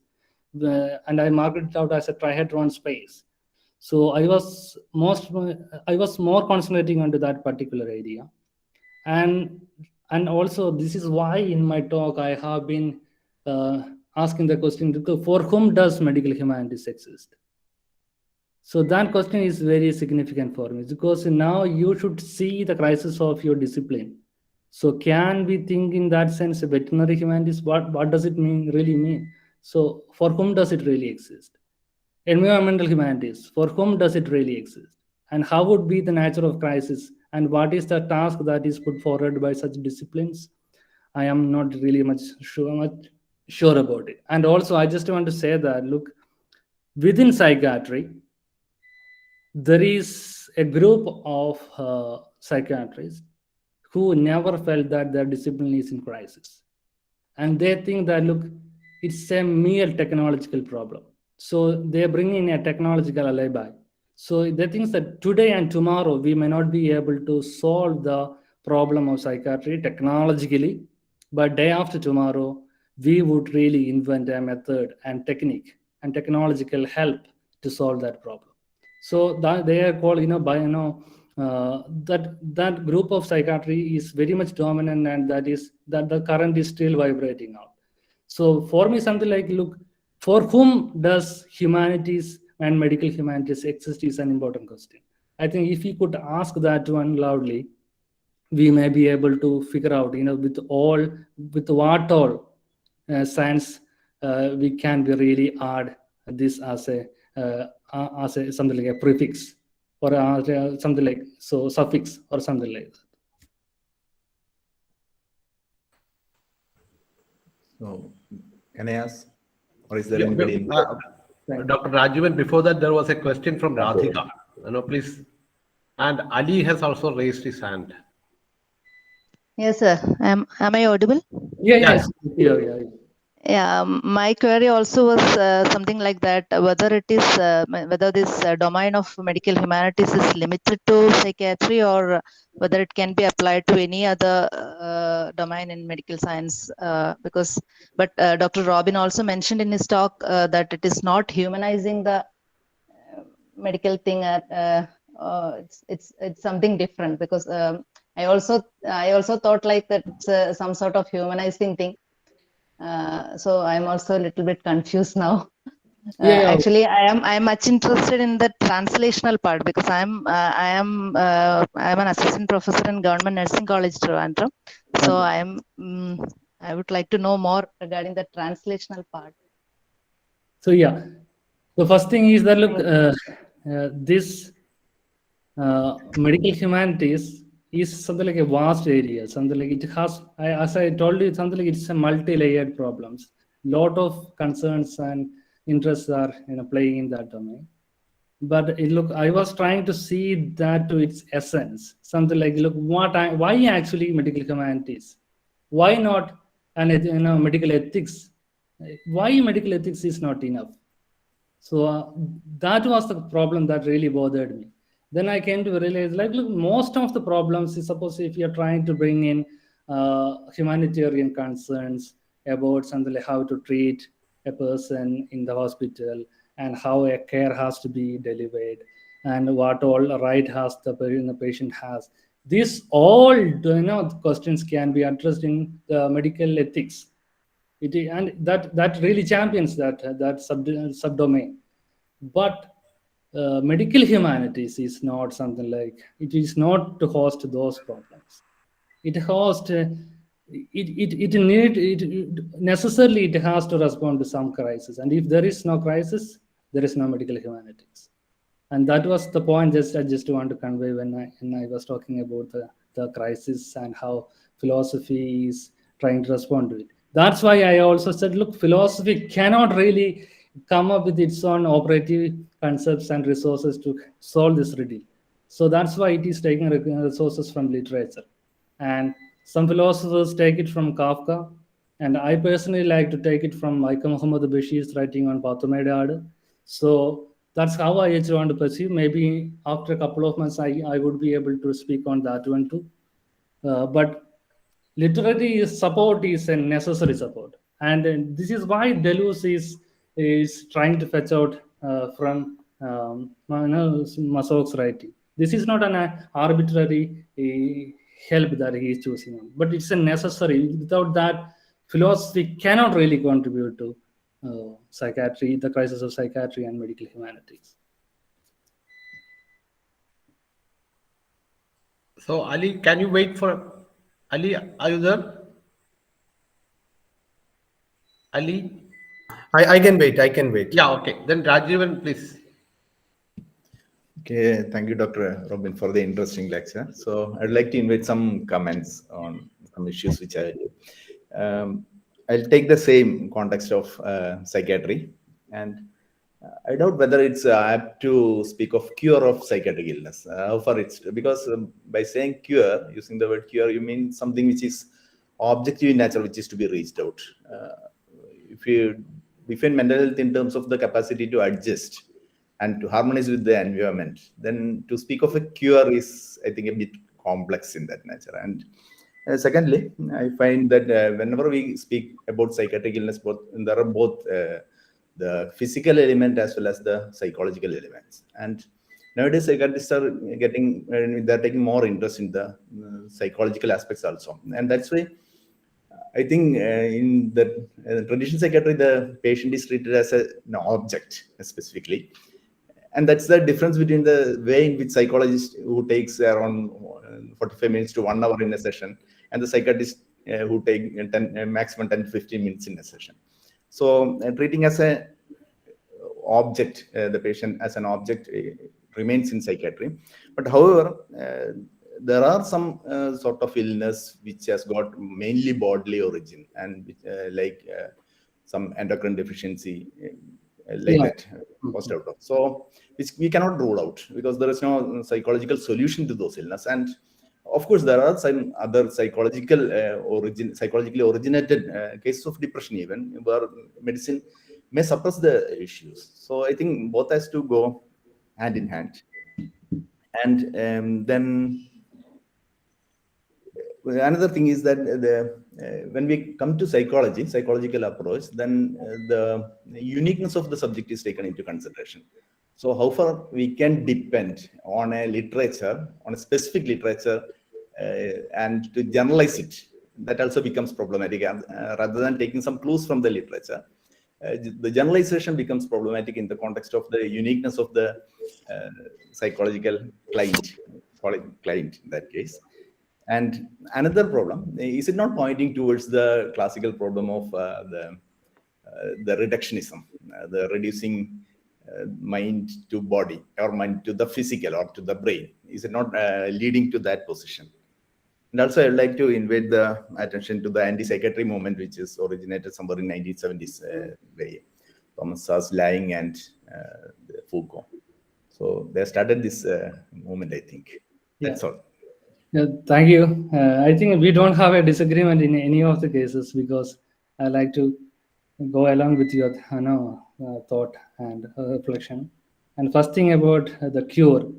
and I marked it out as a trihedron space. So I was more concentrating onto that particular area, and also this is why in my talk I have been asking the question: for whom does medical humanities exist? So that question is very significant for me, because now you should see the crisis of your discipline. So can we think in that sense veterinary humanities? What does it really mean? So for whom does it really exist? Environmental humanities, for whom does it really exist? And how would be the nature of crisis? And what is the task that is put forward by such disciplines? I am not really much sure about it. And also, I just want to say that, look, within psychiatry, there is a group of psychiatrists who never felt that their discipline is in crisis. And they think that, look, it's a mere technological problem. So they bring in a technological alibi. So they think that today and tomorrow we may not be able to solve the problem of psychiatry technologically, but day after tomorrow, we would really invent a method and technique and technological help to solve that problem. So that they are called, that group of psychiatry is very much dominant, and that the current is still vibrating out. So for me, something like, look, for whom does humanities and medical humanities exist is an important question. I think if we could ask that one loudly, we may be able to figure out, with what all science we can be really add this as a something like a prefix or something like suffix or something like that. So, can I ask, or is there anybody? Dr. Rajivan, before that, there was a question from Radhika. Please. And Ali has also raised his hand. Yes, sir. Am I audible? Yeah. Yeah. My query also was something like that. Whether this domain of medical humanities is limited to psychiatry, or whether it can be applied to any other domain in medical science. But Dr. Robin also mentioned in his talk that it is not humanizing the medical thing. It's something different, because I also thought like that it's some sort of humanizing thing. So I'm also a little bit confused now. Actually, I'm much interested in the translational part, because I'm an assistant professor in Government Nursing College, Trivandrum. So I would like to know more regarding the translational part. So yeah, the first thing is that look, this medical humanities is something like a vast area. Something like it has, as I told you, it's something like it's a multi-layered problems. Lot of concerns and interests are playing in that domain. But look, I was trying to see that to its essence. Something like, look, why actually medical humanities? Why not medical ethics? Why medical ethics is not enough? So that was the problem that really bothered me. Then I came to realize, like, look, most of the problems is, suppose if you're trying to bring in humanitarian concerns about something like how to treat a person in the hospital, and how a care has to be delivered, and what all right has the patient has. These all questions can be addressed in the medical ethics. And that really champions that subdomain. But medical humanities is not something like, it is not to host those problems. It host necessarily it has to respond to some crisis, and if there is no crisis, there is no medical humanities. And that was the point I just want to convey when I was talking about the crisis and how philosophy is trying to respond to it. That's why I also said, look, philosophy cannot really come up with its own operative concepts and resources to solve this riddle. So that's why it is taking resources from literature. And some philosophers take it from Kafka, and I personally like to take it from Michael Muhammad Bashir's writing on Pathomedad. So that's how I actually want to pursue. Maybe after a couple of months, I would be able to speak on that one too. But literary support is a necessary support, and this is why Deleuze is trying to fetch out from Masok's writing. This is not an arbitrary help that he is choosing, but it's a necessary. Without that, philosophy cannot really contribute to psychiatry, the crisis of psychiatry and medical humanities. So Ali, can you wait for Ali? Are you there? Ali? I can wait. I can wait. Yeah, okay. Then Rajivan, please. Okay, thank you, Dr. Robin, for the interesting lecture. So I'd like to invite some comments on some issues which I'll take the same context of psychiatry, and I doubt whether it's apt to speak of cure of psychiatric illness. How far it's, because by saying cure, using the word cure, you mean something which is objective in nature, which is to be reached out. If you define mental health in terms of the capacity to adjust and to harmonize with the environment, then to speak of a cure is, I think, a bit complex in that nature. And secondly, I find that whenever we speak about psychiatric illness, there are both the physical element as well as the psychological elements. And nowadays, psychiatrists are they're taking more interest in the psychological aspects also. And that's why I think in the traditional psychiatry, the patient is treated as an object specifically. And that's the difference between the way in which psychologist who takes around 45 minutes to 1 hour in a session, and the psychiatrist who take maximum 10 to 15 minutes in a session. So treating as a object, the patient as an object remains in psychiatry. But however, there are some sort of illness which has got mainly bodily origin, and like some endocrine deficiency, that most out of. So which we cannot rule out because there is no psychological solution to those illness. And of course, there are some other psychologically originated cases of depression, even where medicine may suppress the issues. So I think both has to go hand in hand. And then another thing is that when we come to psychological approach, then the uniqueness of the subject is taken into consideration. So how far we can depend on a literature, on a specific literature, and to generalize it, that also becomes problematic. And rather than taking some clues from the literature, the generalization becomes problematic in the context of the uniqueness of the psychological client, call it client in that case. And another problem is it not pointing towards the classical problem of the reductionism, the reducing mind to body, or mind to the physical or to the brain? Is it not leading to that position? And also, I'd like to invite the attention to the anti-psychiatry movement, which is originated somewhere in 1970s by Thomas Saz Lang and Foucault. So they started this movement, I think. That's all. Yeah, thank you. I think we don't have a disagreement in any of the cases, because I like to go along with your thought and reflection. And first thing about the cure.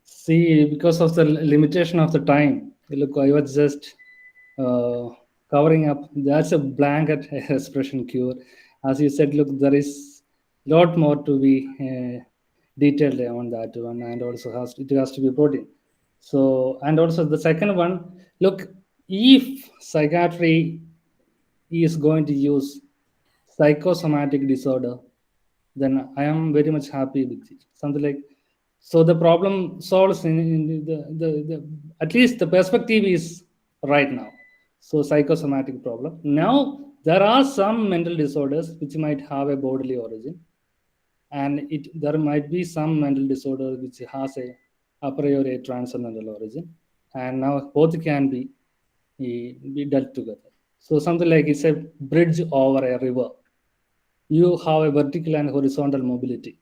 See, because of the limitation of the time, look, I was just covering up. That's a blanket expression, cure. As you said, look, there is a lot more to be detailed on that one, and also it has to be brought in. So, and also the second one, look, if psychiatry is going to use psychosomatic disorder, then I am very much happy with it. Something like, so the problem solves in the at least the perspective is right now. So psychosomatic problem. Now there are some mental disorders which might have a bodily origin, and there might be some mental disorder which has a priori transcendental origin, and now both can be dealt together. So something like it's a bridge over a river. You have a vertical and horizontal mobility,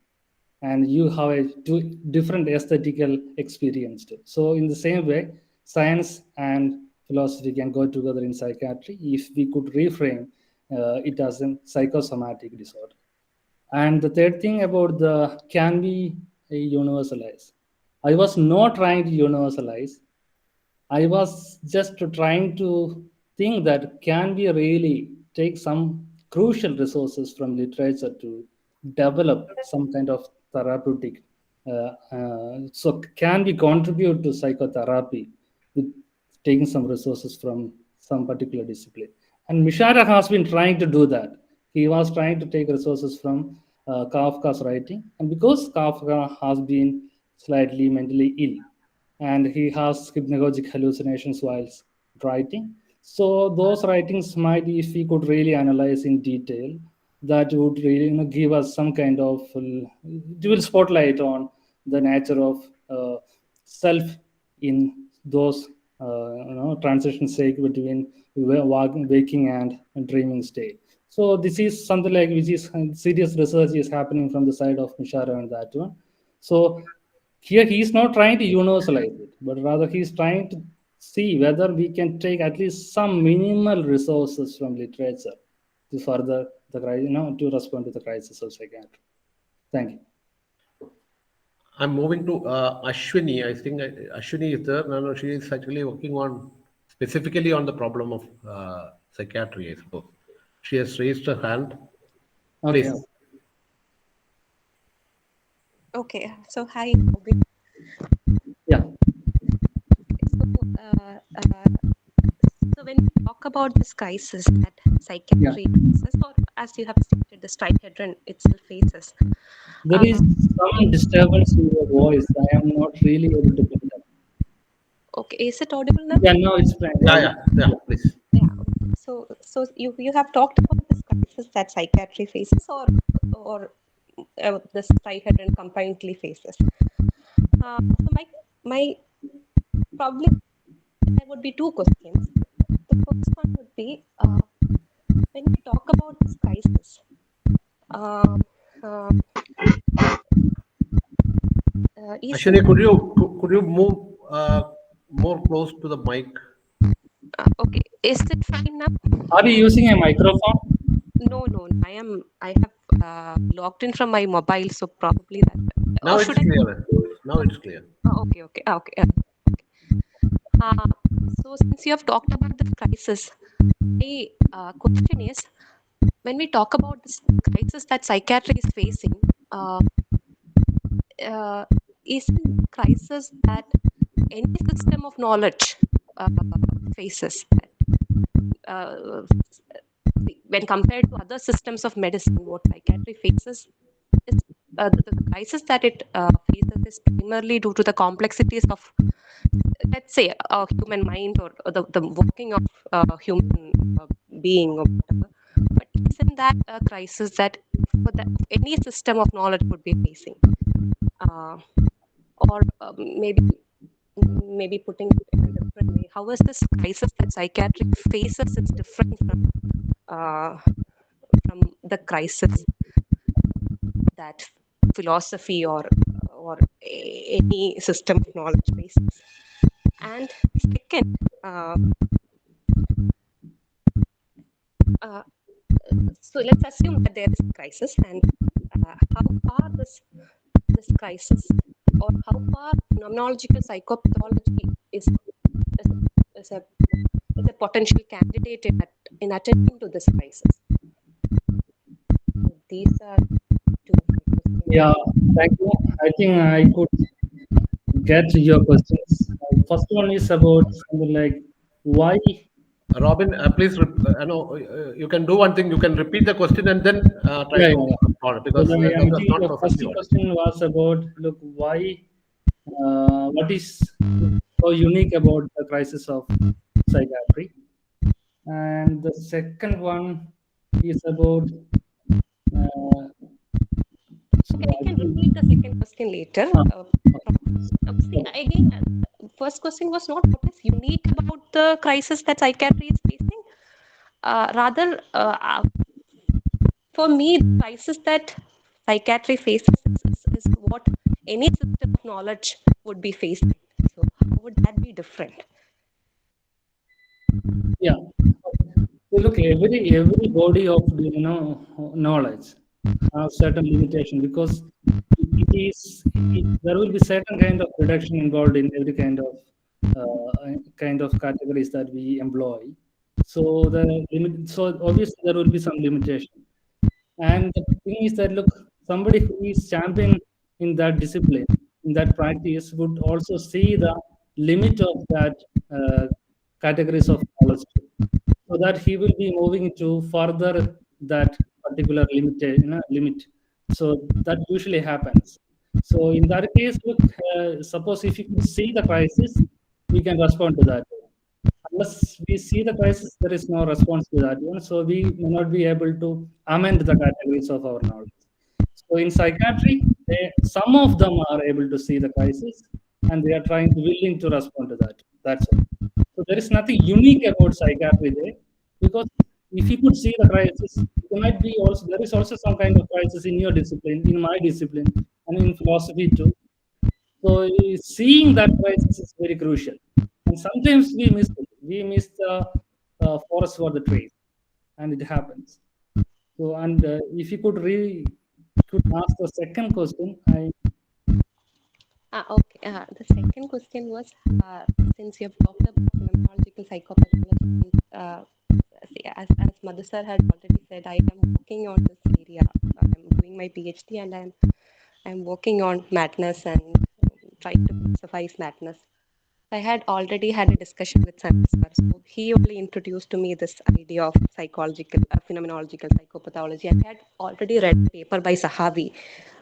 and you have a two different aesthetical experience too. So in the same way, science and philosophy can go together in psychiatry if we could reframe it as a psychosomatic disorder. And the third thing about the can we universalize? I was not trying to universalize. I was just trying to think that can we really take some crucial resources from literature to develop some kind of therapeutic. So can we contribute to psychotherapy with taking some resources from some particular discipline? And Mishara has been trying to do that. He was trying to take resources from Kafka's writing, and because Kafka has been slightly mentally ill, and he has hypnagogic hallucinations while writing. So those writings might, if we could really analyze in detail, that would really give us some kind of dual spotlight on the nature of self in those transition state between waking and dreaming state. So this is something like which is serious research is happening from the side of Mishara and that one. So here he is not trying to universalize it, but rather he is trying to see whether we can take at least some minimal resources from literature to further the to respond to the crisis of psychiatry. Thank you. I'm moving to Ashwini. I think Ashwini is there. No, she is actually working on specifically on the problem of psychiatry, I suppose. She has raised her hand. Okay. Please. Okay, so hi. Yeah. So when you talk about this crisis that psychiatry faces, or as you have stated, the trichedron itself faces. There is some disturbance in your voice. I am not really able to pick it up. Okay, is it audible now? Yeah, no, it's fine. Yeah, please. Yeah. So you have talked about this crisis that psychiatry faces, or this trichedron combinedly faces. So my probably there would be two questions. The first one would be when we talk about this crisis. Ashwini, could you move more close to the mic? Okay, is it fine now? Are you using a microphone? No. I have logged in from my mobile, so probably that. Now it's clear. Now it's clear. Okay. So since you have talked about the crisis, my question is, when we talk about this crisis that psychiatry is facing, is it a crisis that any system of knowledge faces? Uh, when compared to other systems of medicine, what psychiatry faces is the crisis that it faces is primarily due to the complexities of, let's say, a human mind or the working of human being or whatever. But isn't that a crisis that for any system of knowledge would be facing? Or maybe putting it in a different way, how is this crisis that psychiatry faces is different from the crisis that philosophy or any system of knowledge faces? And second, so let's assume that there is a crisis, and how far this crisis, or how far phenomenological psychopathology is a potential candidate in attending to this crisis. These are two questions. Yeah, thank you. I think I could get your questions. First one is about something like why. Robin, please, you can do one thing. You can repeat the question and then try Yeah, to yeah, yeah. respond, because So that I was think not the first perfectly audible. question was about, look, why, what is so unique about the crisis of psychiatry? And the second one is about, Okay, we can repeat the second question later. See, again, first question was not what is unique about the crisis that psychiatry is facing. Rather, for me, the crisis that psychiatry faces is what any system of knowledge would be facing. So, how would that be different? yeah. So look, every body of knowledge have certain limitation, because there will be certain kind of reduction involved in every kind of categories that we employ. So so obviously there will be some limitation. And the thing is that, look, somebody who is champion in that discipline, in that practice, would also see the limit of that categories of knowledge, so that he will be moving to further that particular limit. So that usually happens. So in that case, look, suppose if you could see the crisis, we can respond to that. Unless we see the crisis, there is no response to that one. So we may not be able to amend the categories of our knowledge. So in psychiatry, some of them are able to see the crisis, and they are willing to respond to that. That's all. So there is nothing unique about psychiatry there, because if you could see the crisis, there is also some kind of crisis in your discipline, in my discipline, and in philosophy too. So seeing that crisis is very crucial, and sometimes we miss it. We miss the forest for the trees, and it happens. So, and if you could ask the second question, Okay. The second question was, since you have talked about phenomenological psychopathology, as Madhu sir had already said, I am working on this area. I'm doing my PhD, and I'm working on madness and trying to philosophize madness. I had already had a discussion with Sam sir, so he only introduced to me this idea of psychological, phenomenological psychopathology. I had already read a paper by Sahavi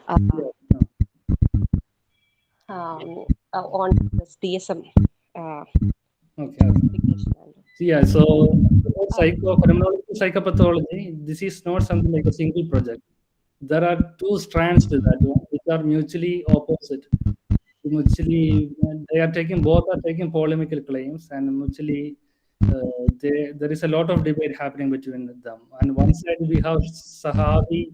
on this DSM. okay. Yeah, so phenomenological psychopathology, this is not something like a single project. There are two strands to that one, which are mutually opposite. Both are taking polemical claims, and mutually there is a lot of debate happening between them. And one side we have Sahabi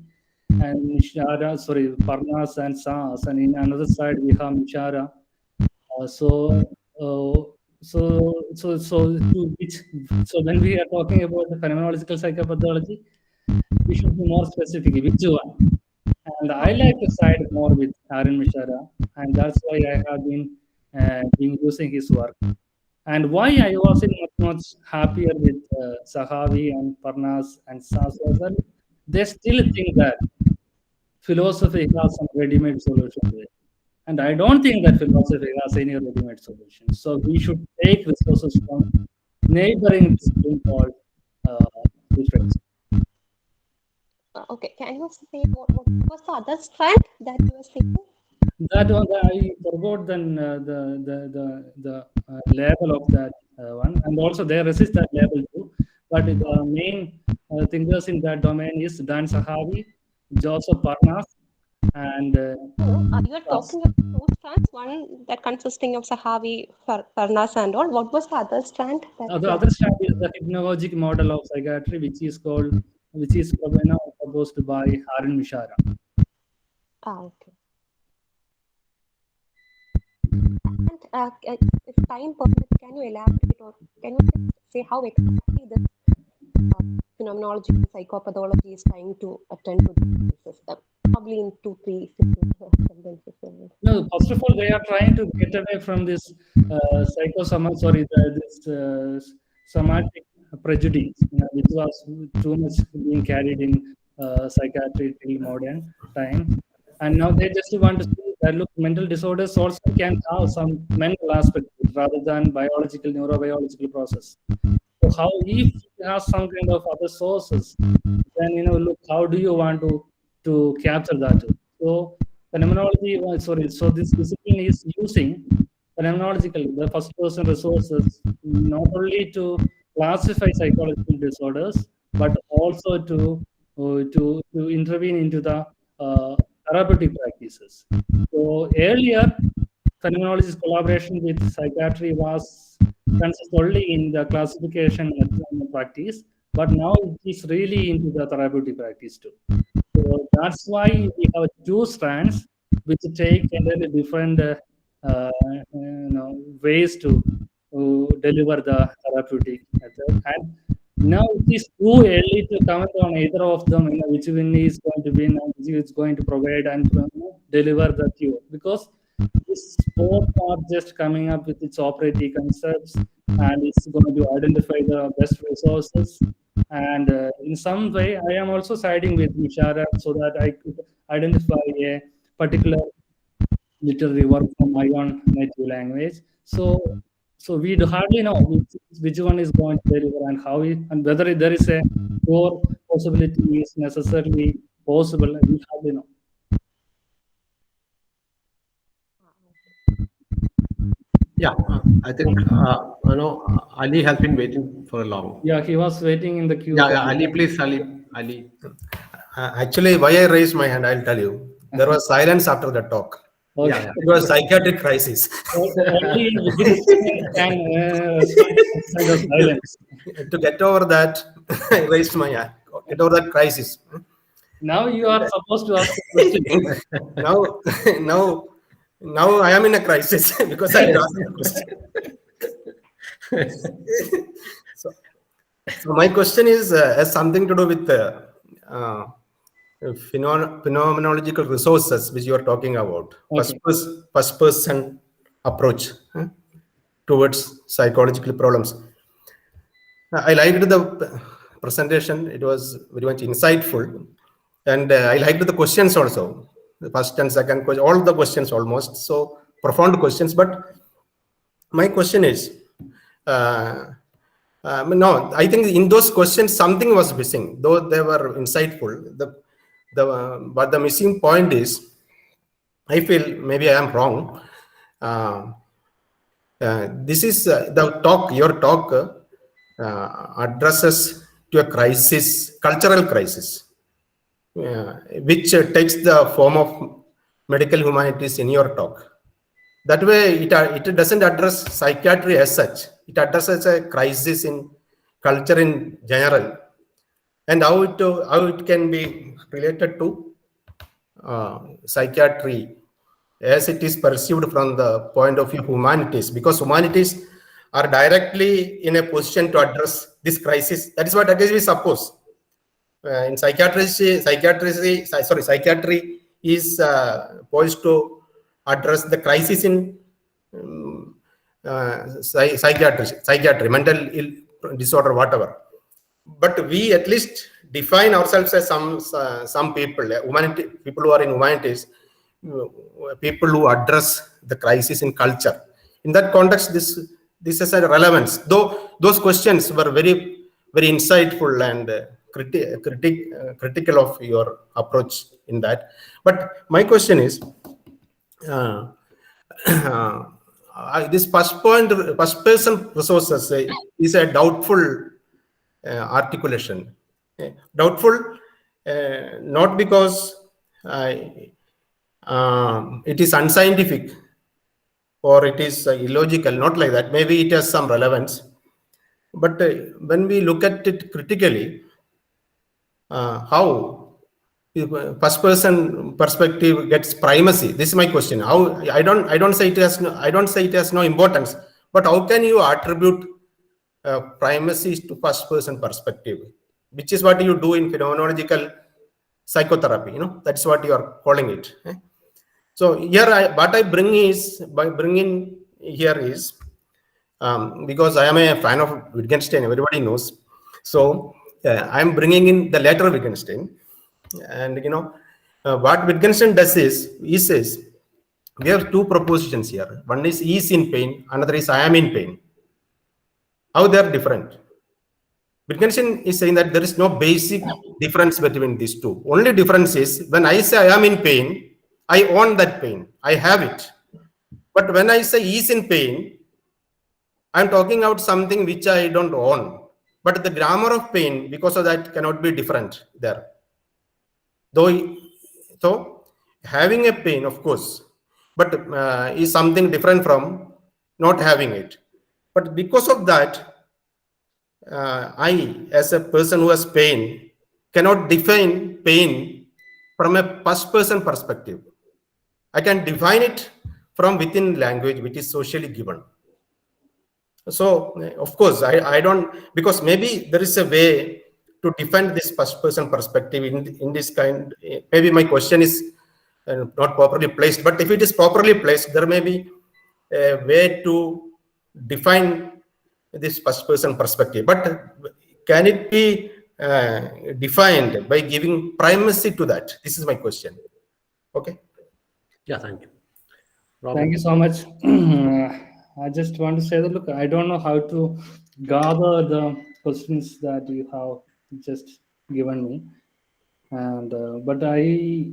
and Parnas and Saas, and in another side we have Mishara. So when we are talking about the phenomenological psychopathology, we should be more specific. Which one? And I like to side more with Aaron Mishara, and that's why I have been using his work. And why I was much happier with Sahavi and Parnas and Saswazan, they still think that philosophy has some ready-made solution to it. And I don't think that philosophy has any ready-made solution. So we should take resources from neighboring discipline called literature. Okay, can you say what was the other strand that you were saying? That one, I forgot then the label of that one, and also they resist that label too. But the main thinkers in that domain is Dan Sahavi, Joseph Parnas, and You are talking about two strands, one that consisting of Sahavi, Parnas and all. What was the other strand? the other strand is the hypnagogic model of psychiatry, which is proposed by Arun Mishara. Okay. And if time permits, can you elaborate or can you just say how exactly this phenomenology and psychopathology is trying to attend to these cases? Probably in 2-3 sentences. No, first of all, they are trying to get away from this somatic prejudice, which was too much being carried in psychiatry till modern time. And now they just want to see that look, mental disorders also can have some mental aspect rather than biological, neurobiological process. So how if it has some kind of other sources, then look, how do you want to capture that? So phenomenology, so this discipline is using phenomenological, the first person resources, not only to classify psychological disorders, but also to intervene into the therapeutic practices. So earlier, phenomenology's collaboration with psychiatry was consist only in the classification and practice, but now it is really into the therapeutic practice too. So that's why we have two strands which take entirely different ways to deliver the therapeutic method. And now it is too early to comment on either of them, which one is going to win and which is going to provide and deliver the cure, because this both are just coming up with its operative concepts and it's going to identify the best resources. And in some way, I am also siding with Mishara so that I could identify a particular literary work from my own native language. So we hardly know which one is going to deliver and how and whether there is a core possibility is necessarily possible. We hardly know. Yeah, I think Ali has been waiting for a long. Yeah, he was waiting in the queue. Yeah, Ali, please, Ali. Actually, why I raised my hand, I'll tell you. There was silence after the talk. Okay. Yeah. It was psychiatric crisis. Only can silence. To get over that, I raised my hand. Get over that crisis. Now you are supposed to ask a question. now I am in a crisis because I asked the question. So my question is has something to do with phenomenological resources which you are talking about. Okay. First person approach towards psychological problems. I liked the presentation. It was very much insightful, and I liked the questions also. The first and second question, all the questions almost so profound questions. But my question is, no, I think in those questions something was missing, though they were insightful. But the missing point is, I feel maybe I am wrong. This is the talk. Your talk addresses to a crisis, cultural crisis, which takes the form of medical humanities in your talk. That way, it doesn't address psychiatry as such. It addresses a crisis in culture in general, and how it can be related to psychiatry as it is perceived from the point of view of humanities, because humanities are directly in a position to address this crisis. That is what at least we suppose. In psychiatry is poised to address the crisis in psychiatry, mental disorder, whatever. But we at least define ourselves as some people, people who are in humanities, people who address the crisis in culture. In that context, this has a relevance. Though those questions were very, very insightful and critical of your approach in that. But my question is, this first person resources is a doubtful articulation. Doubtful, not because it is unscientific or it is illogical, not like that. Maybe it has some relevance. But when we look at it critically, how first person perspective gets primacy? This is my question. How I don't say it has no importance, but how can you attribute primacy to first person perspective, which is what you do in phenomenological psychotherapy? That's what you are calling it. So here what I bring in here is because I am a fan of Wittgenstein, everybody knows. So I'm bringing in the later Wittgenstein. And what Wittgenstein does is, he says, we have two propositions here. One is in pain, another is I am in pain. How they are different? Wittgenstein is saying that there is no basic difference between these two. Only difference is when I say I am in pain, I own that pain, I have it. But when I say he is in pain, I'm talking about something which I don't own. But the grammar of pain, because of that, cannot be different there. So having a pain, of course, but is something different from not having it. But because of that, I, as a person who has pain, cannot define pain from a first person perspective. I can define it from within language, which is socially given. So, of course, I don't, because maybe there is a way to defend this first person perspective in this kind. Maybe my question is not properly placed, but if it is properly placed, there may be a way to define this first person perspective. But can it be defined by giving primacy to that? This is my question. Okay. Yeah, thank you. Thank you so much. I just want to say that, look, I don't know how to gather the questions that you have just given me. And but I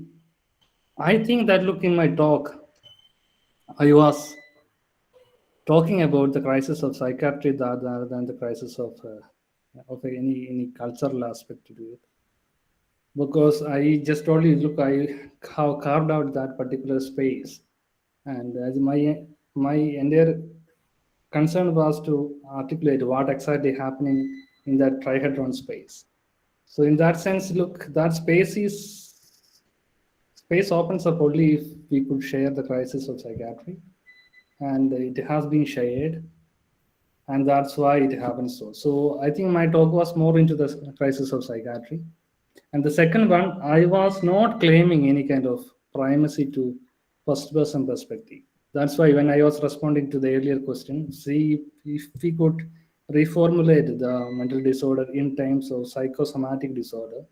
think that, look, in my talk, I was talking about the crisis of psychiatry rather than the crisis of any cultural aspect to do it. Because I just told you, look, I have carved out that particular space, and as my entire concern was to articulate what exactly happening in that trihedron space. So in that sense, look, that space opens up only if we could share the crisis of psychiatry, and it has been shared, and that's why it happens so I think my talk was more into the crisis of psychiatry. And the second one, I was not claiming any kind of primacy to first person perspective. That's why when I was responding to the earlier question, see if we could reformulate the mental disorder in terms of psychosomatic disorder,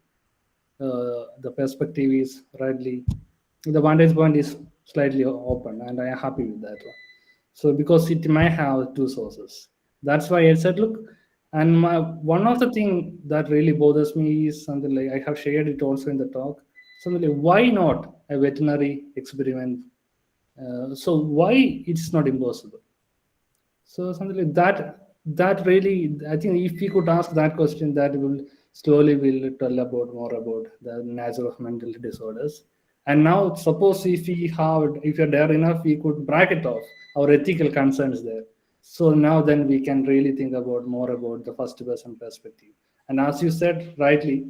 the perspective is rightly, the vantage point is slightly open, and I am happy with that one. So because it might have two sources, that's why I said, look, and one of the thing that really bothers me is something like, I have shared it also in the talk, something like, why not a veterinary experiment? So why it's not impossible? So something like that really, I think if we could ask that question, that will slowly will tell about more about the nature of mental disorders. And now suppose if you're there enough, we could bracket off our ethical concerns there. So now then we can really think about more about the first person perspective. And as you said rightly,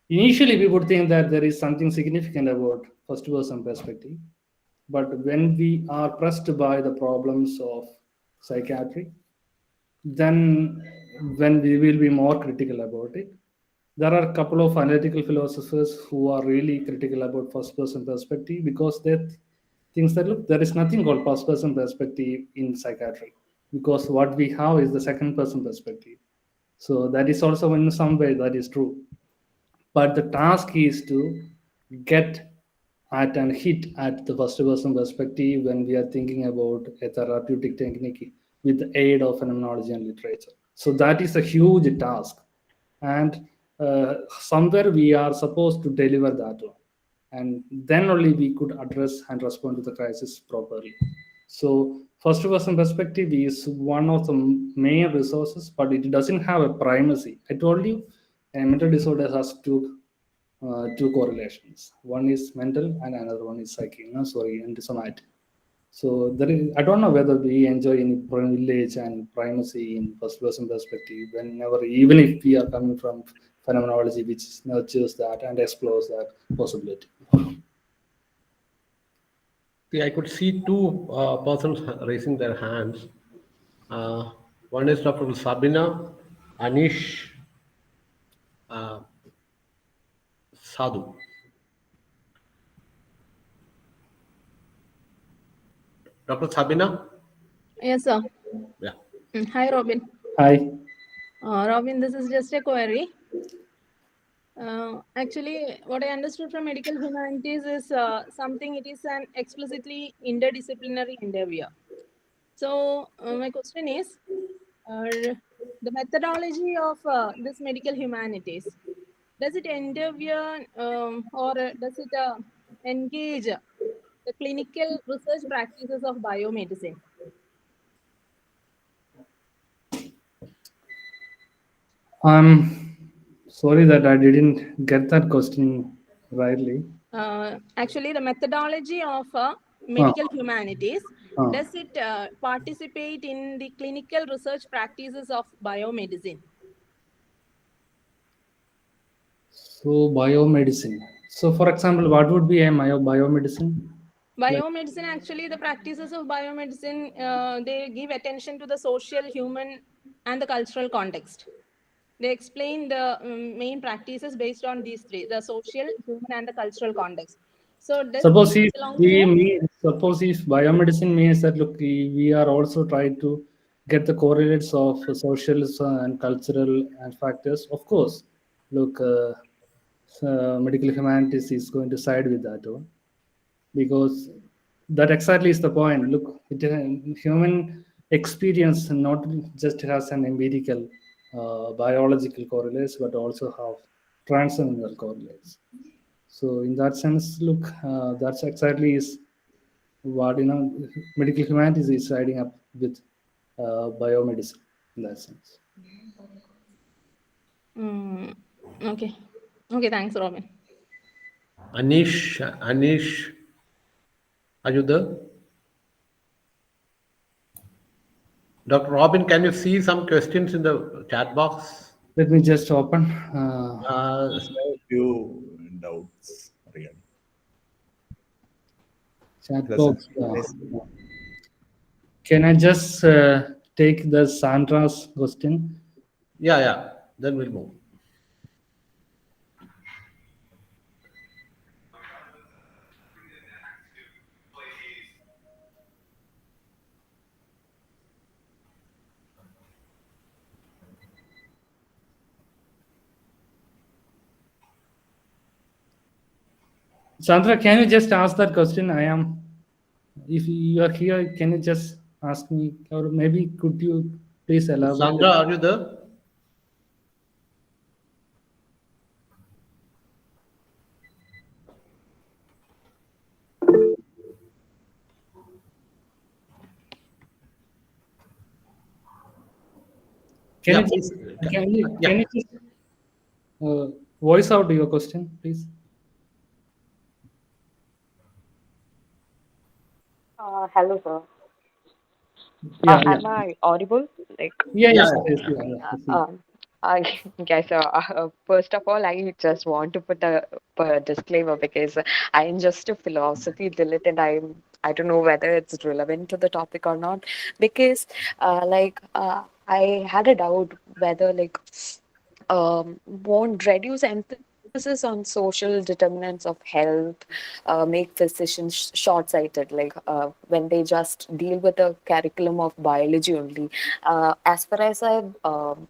initially we would think that there is something significant about first person perspective. But when we are pressed by the problems of psychiatry, then when we will be more critical about it. There are a couple of analytical philosophers who are really critical about first person perspective because thinks that, look, there is nothing called first person perspective in psychiatry, because what we have is the second person perspective. So that is also in some way that is true. But the task is to get at and hit at the first person perspective when we are thinking about a therapeutic technique with the aid of phenomenology and literature. So that is a huge task. And somewhere we are supposed to deliver that one. And then only we could address and respond to the crisis properly. So first person perspective is one of the main resources, but it doesn't have a primacy. I told you, a mental disorder has two correlations. One is mental and another one is psychic, and somatic. So there is, I don't know whether we enjoy any privilege and primacy in first person perspective whenever, even if we are coming from phenomenology which nurtures that and explores that possibility. See, I could see two persons raising their hands. One is Dr. Sabina Anish Sadhu. Dr. Sabina? Yes, sir. Yeah. Hi, Robin. Hi. Robin, this is just a query. Actually, what I understood from medical humanities is something, it is an explicitly interdisciplinary endeavor. So, my question is the methodology of this medical humanities, does it endeavor or does it engage the clinical research practices of biomedicine? I'm sorry that I didn't get that question rightly. Actually, the methodology of medical humanities, does it participate in the clinical research practices of biomedicine? So biomedicine. So for example, what would be a biomedicine? Biomedicine, actually, the practices of biomedicine, they give attention to the social, human, and the cultural context. They explain the main practices based on these three: the social, human, and the cultural context. So does Suppose it if belong here? suppose if biomedicine means that, look, we are also trying to get the correlates of social and cultural and factors. Of course, look, medical humanities is going to side with that one, because that exactly is the point. Look, human experience not just has an empirical biological correlates, but also have transcendental correlates. So in that sense, look, that's exactly is what medical humanities is siding up with biomedicine in that sense. Okay. Okay, thanks, Robin. Anish, are you there? Dr. Robin, can you see some questions in the chat box? Let me just open. I have a few doubts regarding Chat the box. sense. Can I just take the Sandra's question? Yeah. Then we'll move. Sandra, can you just ask that question? If you are here, can you just ask me, or maybe could you please elaborate? Sandra, are you there? Can you just voice out your question, please? Hello, sir. Yeah. Am I audible? Like, Yes. yes, first of all, I just want to put a disclaimer because I am just a philosophy dilate and I don't know whether it's relevant to the topic or not, because I had a doubt whether won't reduce emphasis on social determinants of health make physicians short-sighted, like when they just deal with the curriculum of biology only. As far as I've um,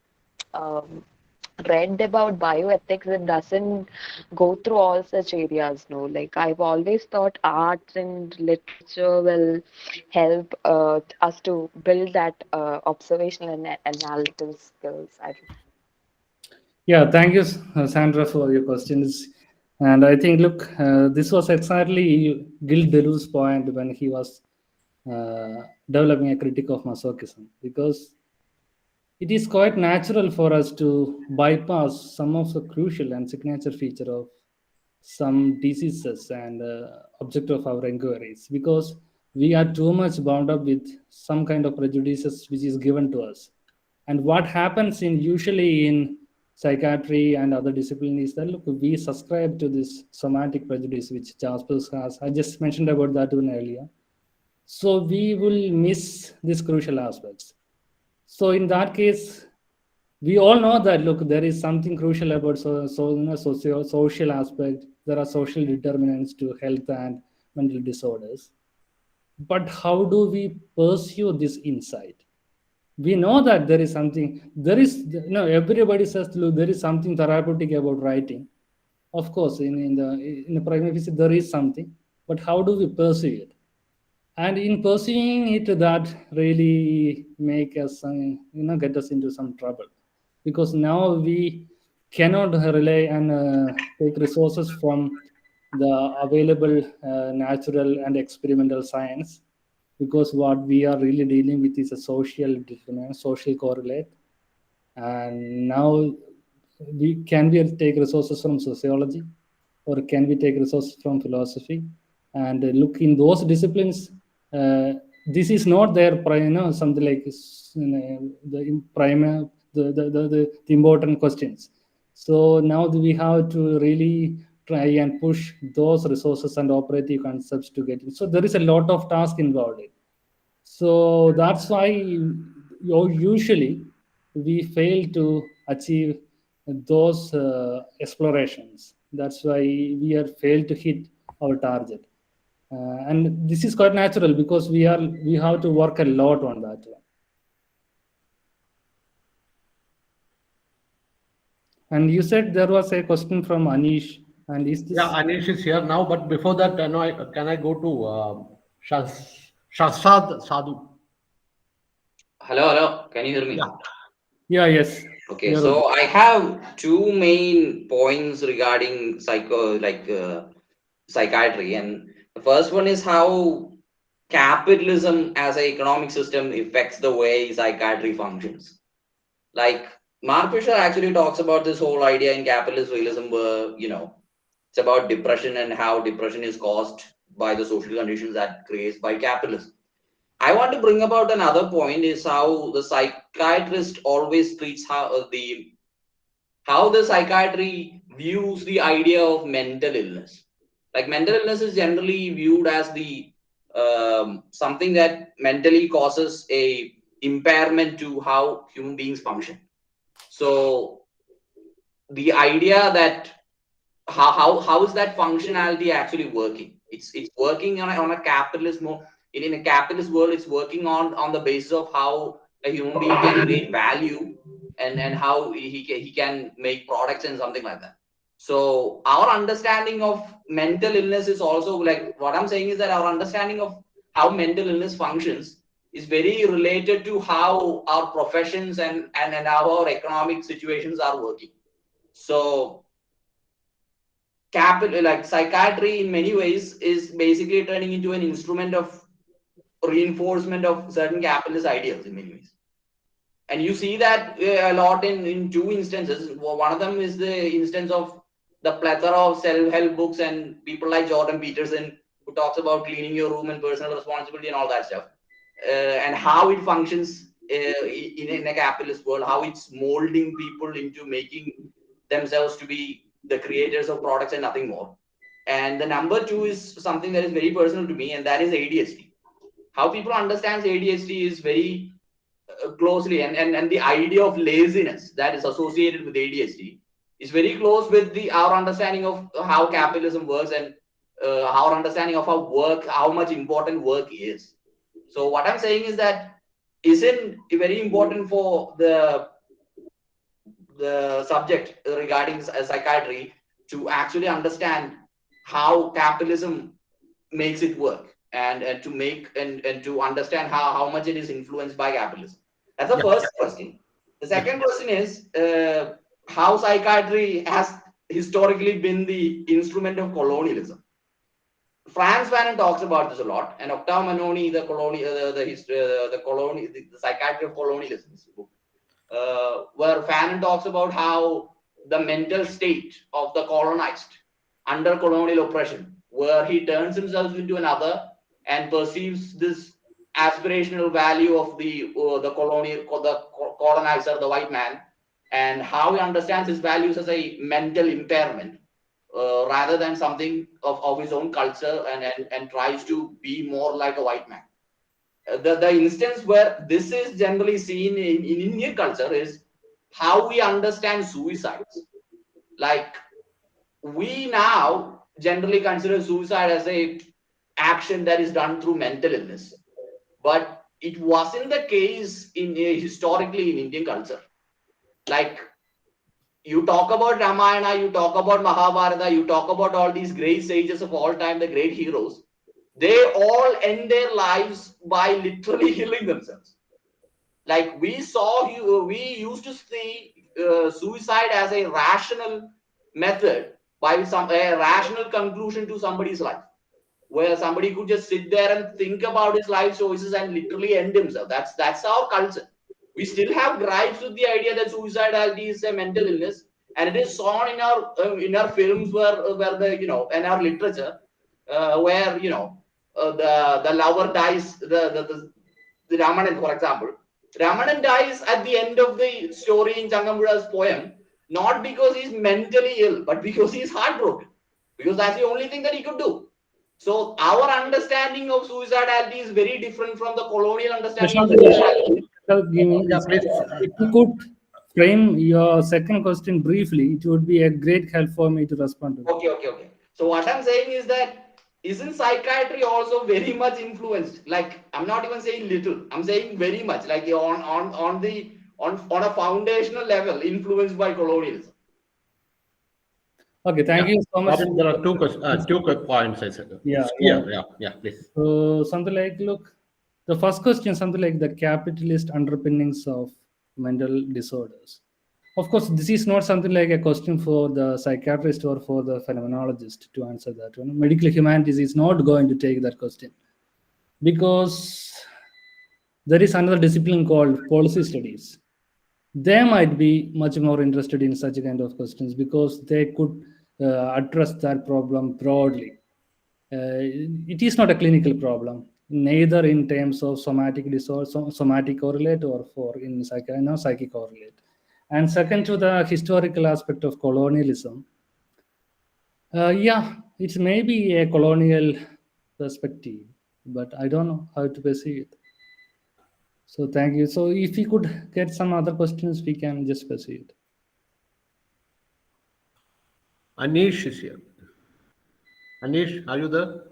read about bioethics, it doesn't go through all such areas. No, like I've always thought arts and literature will help us to build that observational and analytical skills. Yeah, thank you, Sandra, for your questions. And I think, look, this was exactly Gil Delu's point when he was developing a critique of masochism, because it is quite natural for us to bypass some of the crucial and signature feature of some diseases and object of our inquiries, because we are too much bound up with some kind of prejudices which is given to us. And what happens in usually in psychiatry and other disciplines is that, look, we subscribe to this somatic prejudice which Jaspers has. I just mentioned about that one earlier. So we will miss these crucial aspects. So in that case, we all know that, look, there is something crucial about social aspect. There are social determinants to health and mental disorders. But how do we pursue this insight? We know that there is something, everybody says, look, there is something therapeutic about writing. Of course, in the primary visit, there is something, but how do we pursue it? And in pursuing it, that really make us get us into some trouble, because now we cannot rely and take resources from the available natural and experimental science, because what we are really dealing with is a social determinant, social correlate. And now we take resources from sociology, or can we take resources from philosophy? And look, in those disciplines, this is not their something like the prime the important questions. So now we have to really try and push those resources and operative concepts to get in. So there is a lot of task involved. So that's why usually we fail to achieve those explorations. That's why we are failed to hit our target. And this is quite natural, because we have to work a lot on that one. And you said there was a question from Anish, and is this? Yeah, Anish is here now, but before that, can I go to Shastad Sadhu? Hello. Can you hear me? Yeah, yes. Okay, so I have two main points regarding psychiatry, and the first one is how capitalism as an economic system affects the way psychiatry functions. Like Mark Fisher actually talks about this whole idea in capitalist realism, where it's about depression and how depression is caused by the social conditions that creates by capitalism. I want to bring about another point is how the psychiatrist always treats how the psychiatry views the idea of mental illness. Like mental illness is generally viewed as the something that mentally causes a impairment to how human beings function. So the idea that how is that functionality actually working? It's working on a capitalist mode. In a capitalist world, it's working on the basis of how a human being can create value and how he can make products and something like that. So our understanding of mental illness is also, like, what I'm saying is that our understanding of how mental illness functions is very related to how our professions and how our economic situations are working. So capital, like psychiatry in many ways, is basically turning into an instrument of reinforcement of certain capitalist ideals in many ways. And you see that a lot in two instances. One of them is the instance of the plethora of self-help books and people like Jordan Peterson, who talks about cleaning your room and personal responsibility and all that stuff, and how it functions in a capitalist world, how it's molding people into making themselves to be the creators of products and nothing more. And the number two is something that is very personal to me, and that is ADHD. How people understand ADHD is very closely, and the idea of laziness that is associated with ADHD is very close with our understanding of how capitalism works and our understanding of how much important work is. So what I'm saying is that isn't very important for the subject regarding psychiatry to actually understand how capitalism makes it work and to understand how much it is influenced by capitalism. That's the first question. The second question is how psychiatry has historically been the instrument of colonialism. Franz Fanon talks about this a lot, and Octave Manoni, the psychiatry of colonialism, book, where Fanon talks about how the mental state of the colonized under colonial oppression, where he turns himself into another and perceives this aspirational value of the colonizer, the white man, and how he understands his values as a mental impairment rather than something of his own culture, and tries to be more like a white man. The instance where this is generally seen in Indian culture is how we understand suicides. Like, we now generally consider suicide as a action that is done through mental illness, but it wasn't the case historically in Indian culture. Like, you talk about Ramayana, you talk about Mahabharata, you talk about all these great sages of all time, the great heroes, they all end their lives by literally killing themselves. Like, we used to see suicide as a rational method, by a rational conclusion to somebody's life, where somebody could just sit there and think about his life choices and literally end himself. That's our culture. We still have gripes with the idea that suicidality is a mental illness, and it is shown in our films, where the in our literature, where the lover dies, the Ramanan, for example. Ramanan dies at the end of the story in Changamura's poem, not because he's mentally ill, but because he's heartbroken, because that's the only thing that he could do. So our understanding of suicidality is very different from the colonial understanding of suicidality. If you could frame your second question briefly, it would be a great help for me to respond to. Okay. So what I'm saying is that isn't psychiatry also very much influenced? Like, I'm not even saying little, I'm saying very much, like on a foundational level, influenced by colonialism. Okay, thank you so much. Robin, there are two quick points I said. Yeah, please. So something like, look, the first question, something like the capitalist underpinnings of mental disorders. Of course, this is not something like a question for the psychiatrist or for the phenomenologist to answer that. Medical humanities is not going to take that question, because there is another discipline called policy studies. They might be much more interested in such kind of questions, because they could address that problem broadly. It is not a clinical problem, neither in terms of somatic disorder, somatic correlate, or in psychic correlate. And second, to the historical aspect of colonialism, it may be a colonial perspective, but I don't know how to perceive it. So thank you. So if we could get some other questions, we can just pursue it. Anish is here. Anish, are you there?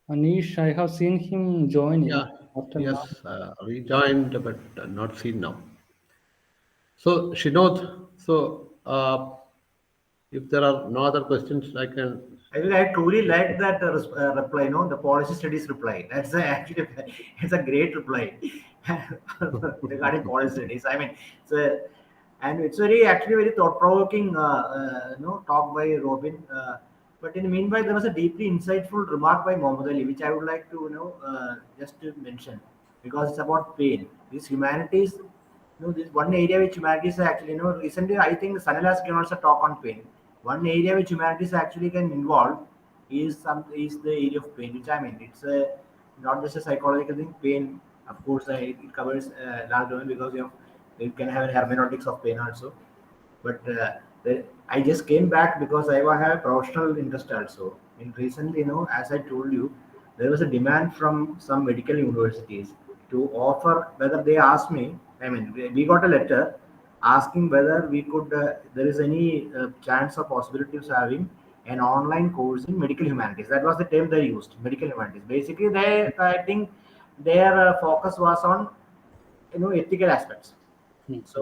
Anish, I have seen him joining. Yeah, yes, we joined, but not seen now. So, Shinod, if there are no other questions, I truly like that reply, the policy studies reply. That's actually, it's a great reply regarding policy studies. I mean, and it's actually very thought-provoking, talk by Robin. But in the meanwhile, there was a deeply insightful remark by Mohammed Ali, which I would like to, just to mention, because it's about pain. These humanities, this one area which humanities actually, recently I think Sanalas can also talk on pain. One area which humanities actually can involve is the area of pain, which I mean, it's not just a psychological thing. Pain, of course, it covers large domain, because you can have hermeneutics of pain also. But I just came back because I have a professional interest also. And recently, as I told you, there was a demand from some medical universities to offer, whether they asked me I mean, we got a letter asking whether we could, there is any chance or possibility of having an online course in medical humanities. That was the term they used, medical humanities. Basically, I think their focus was on, ethical aspects. So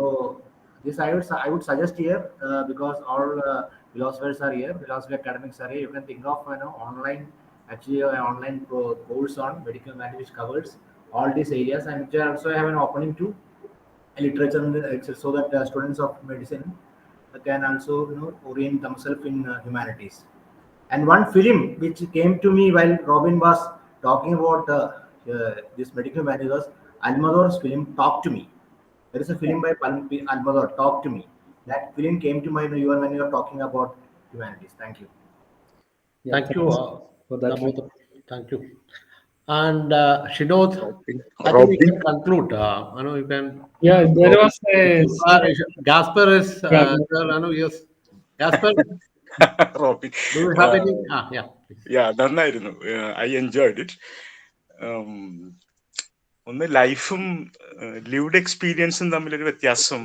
this I would suggest here, because all philosophers are here, philosophy academics are here. You can think of online, actually an online course on medical humanities which covers all these areas, and which also have an opening to literature and literature, so that students of medicine can also orient themselves in humanities. And one film which came to me while Robin was talking about this medical humanities was Almodovar's film Talk to Me. There is a film by Almodovar, Talk to Me. That film came to mind even when you are talking about humanities. Thank you. Yeah, Thank you for that. Thank you. And Shinod, I think we Robin. can conclude. I know you can. Yeah, there was a Gasper is there. I know, yes. Gasper, Robin. do you have any? Yeah. Please. Yeah, നന്നായിരുന്നു. I enjoyed it. ഒന്ന് ലൈഫും lived എക്സ്പീരിയൻസും തമ്മിലൊരു വ്യത്യാസം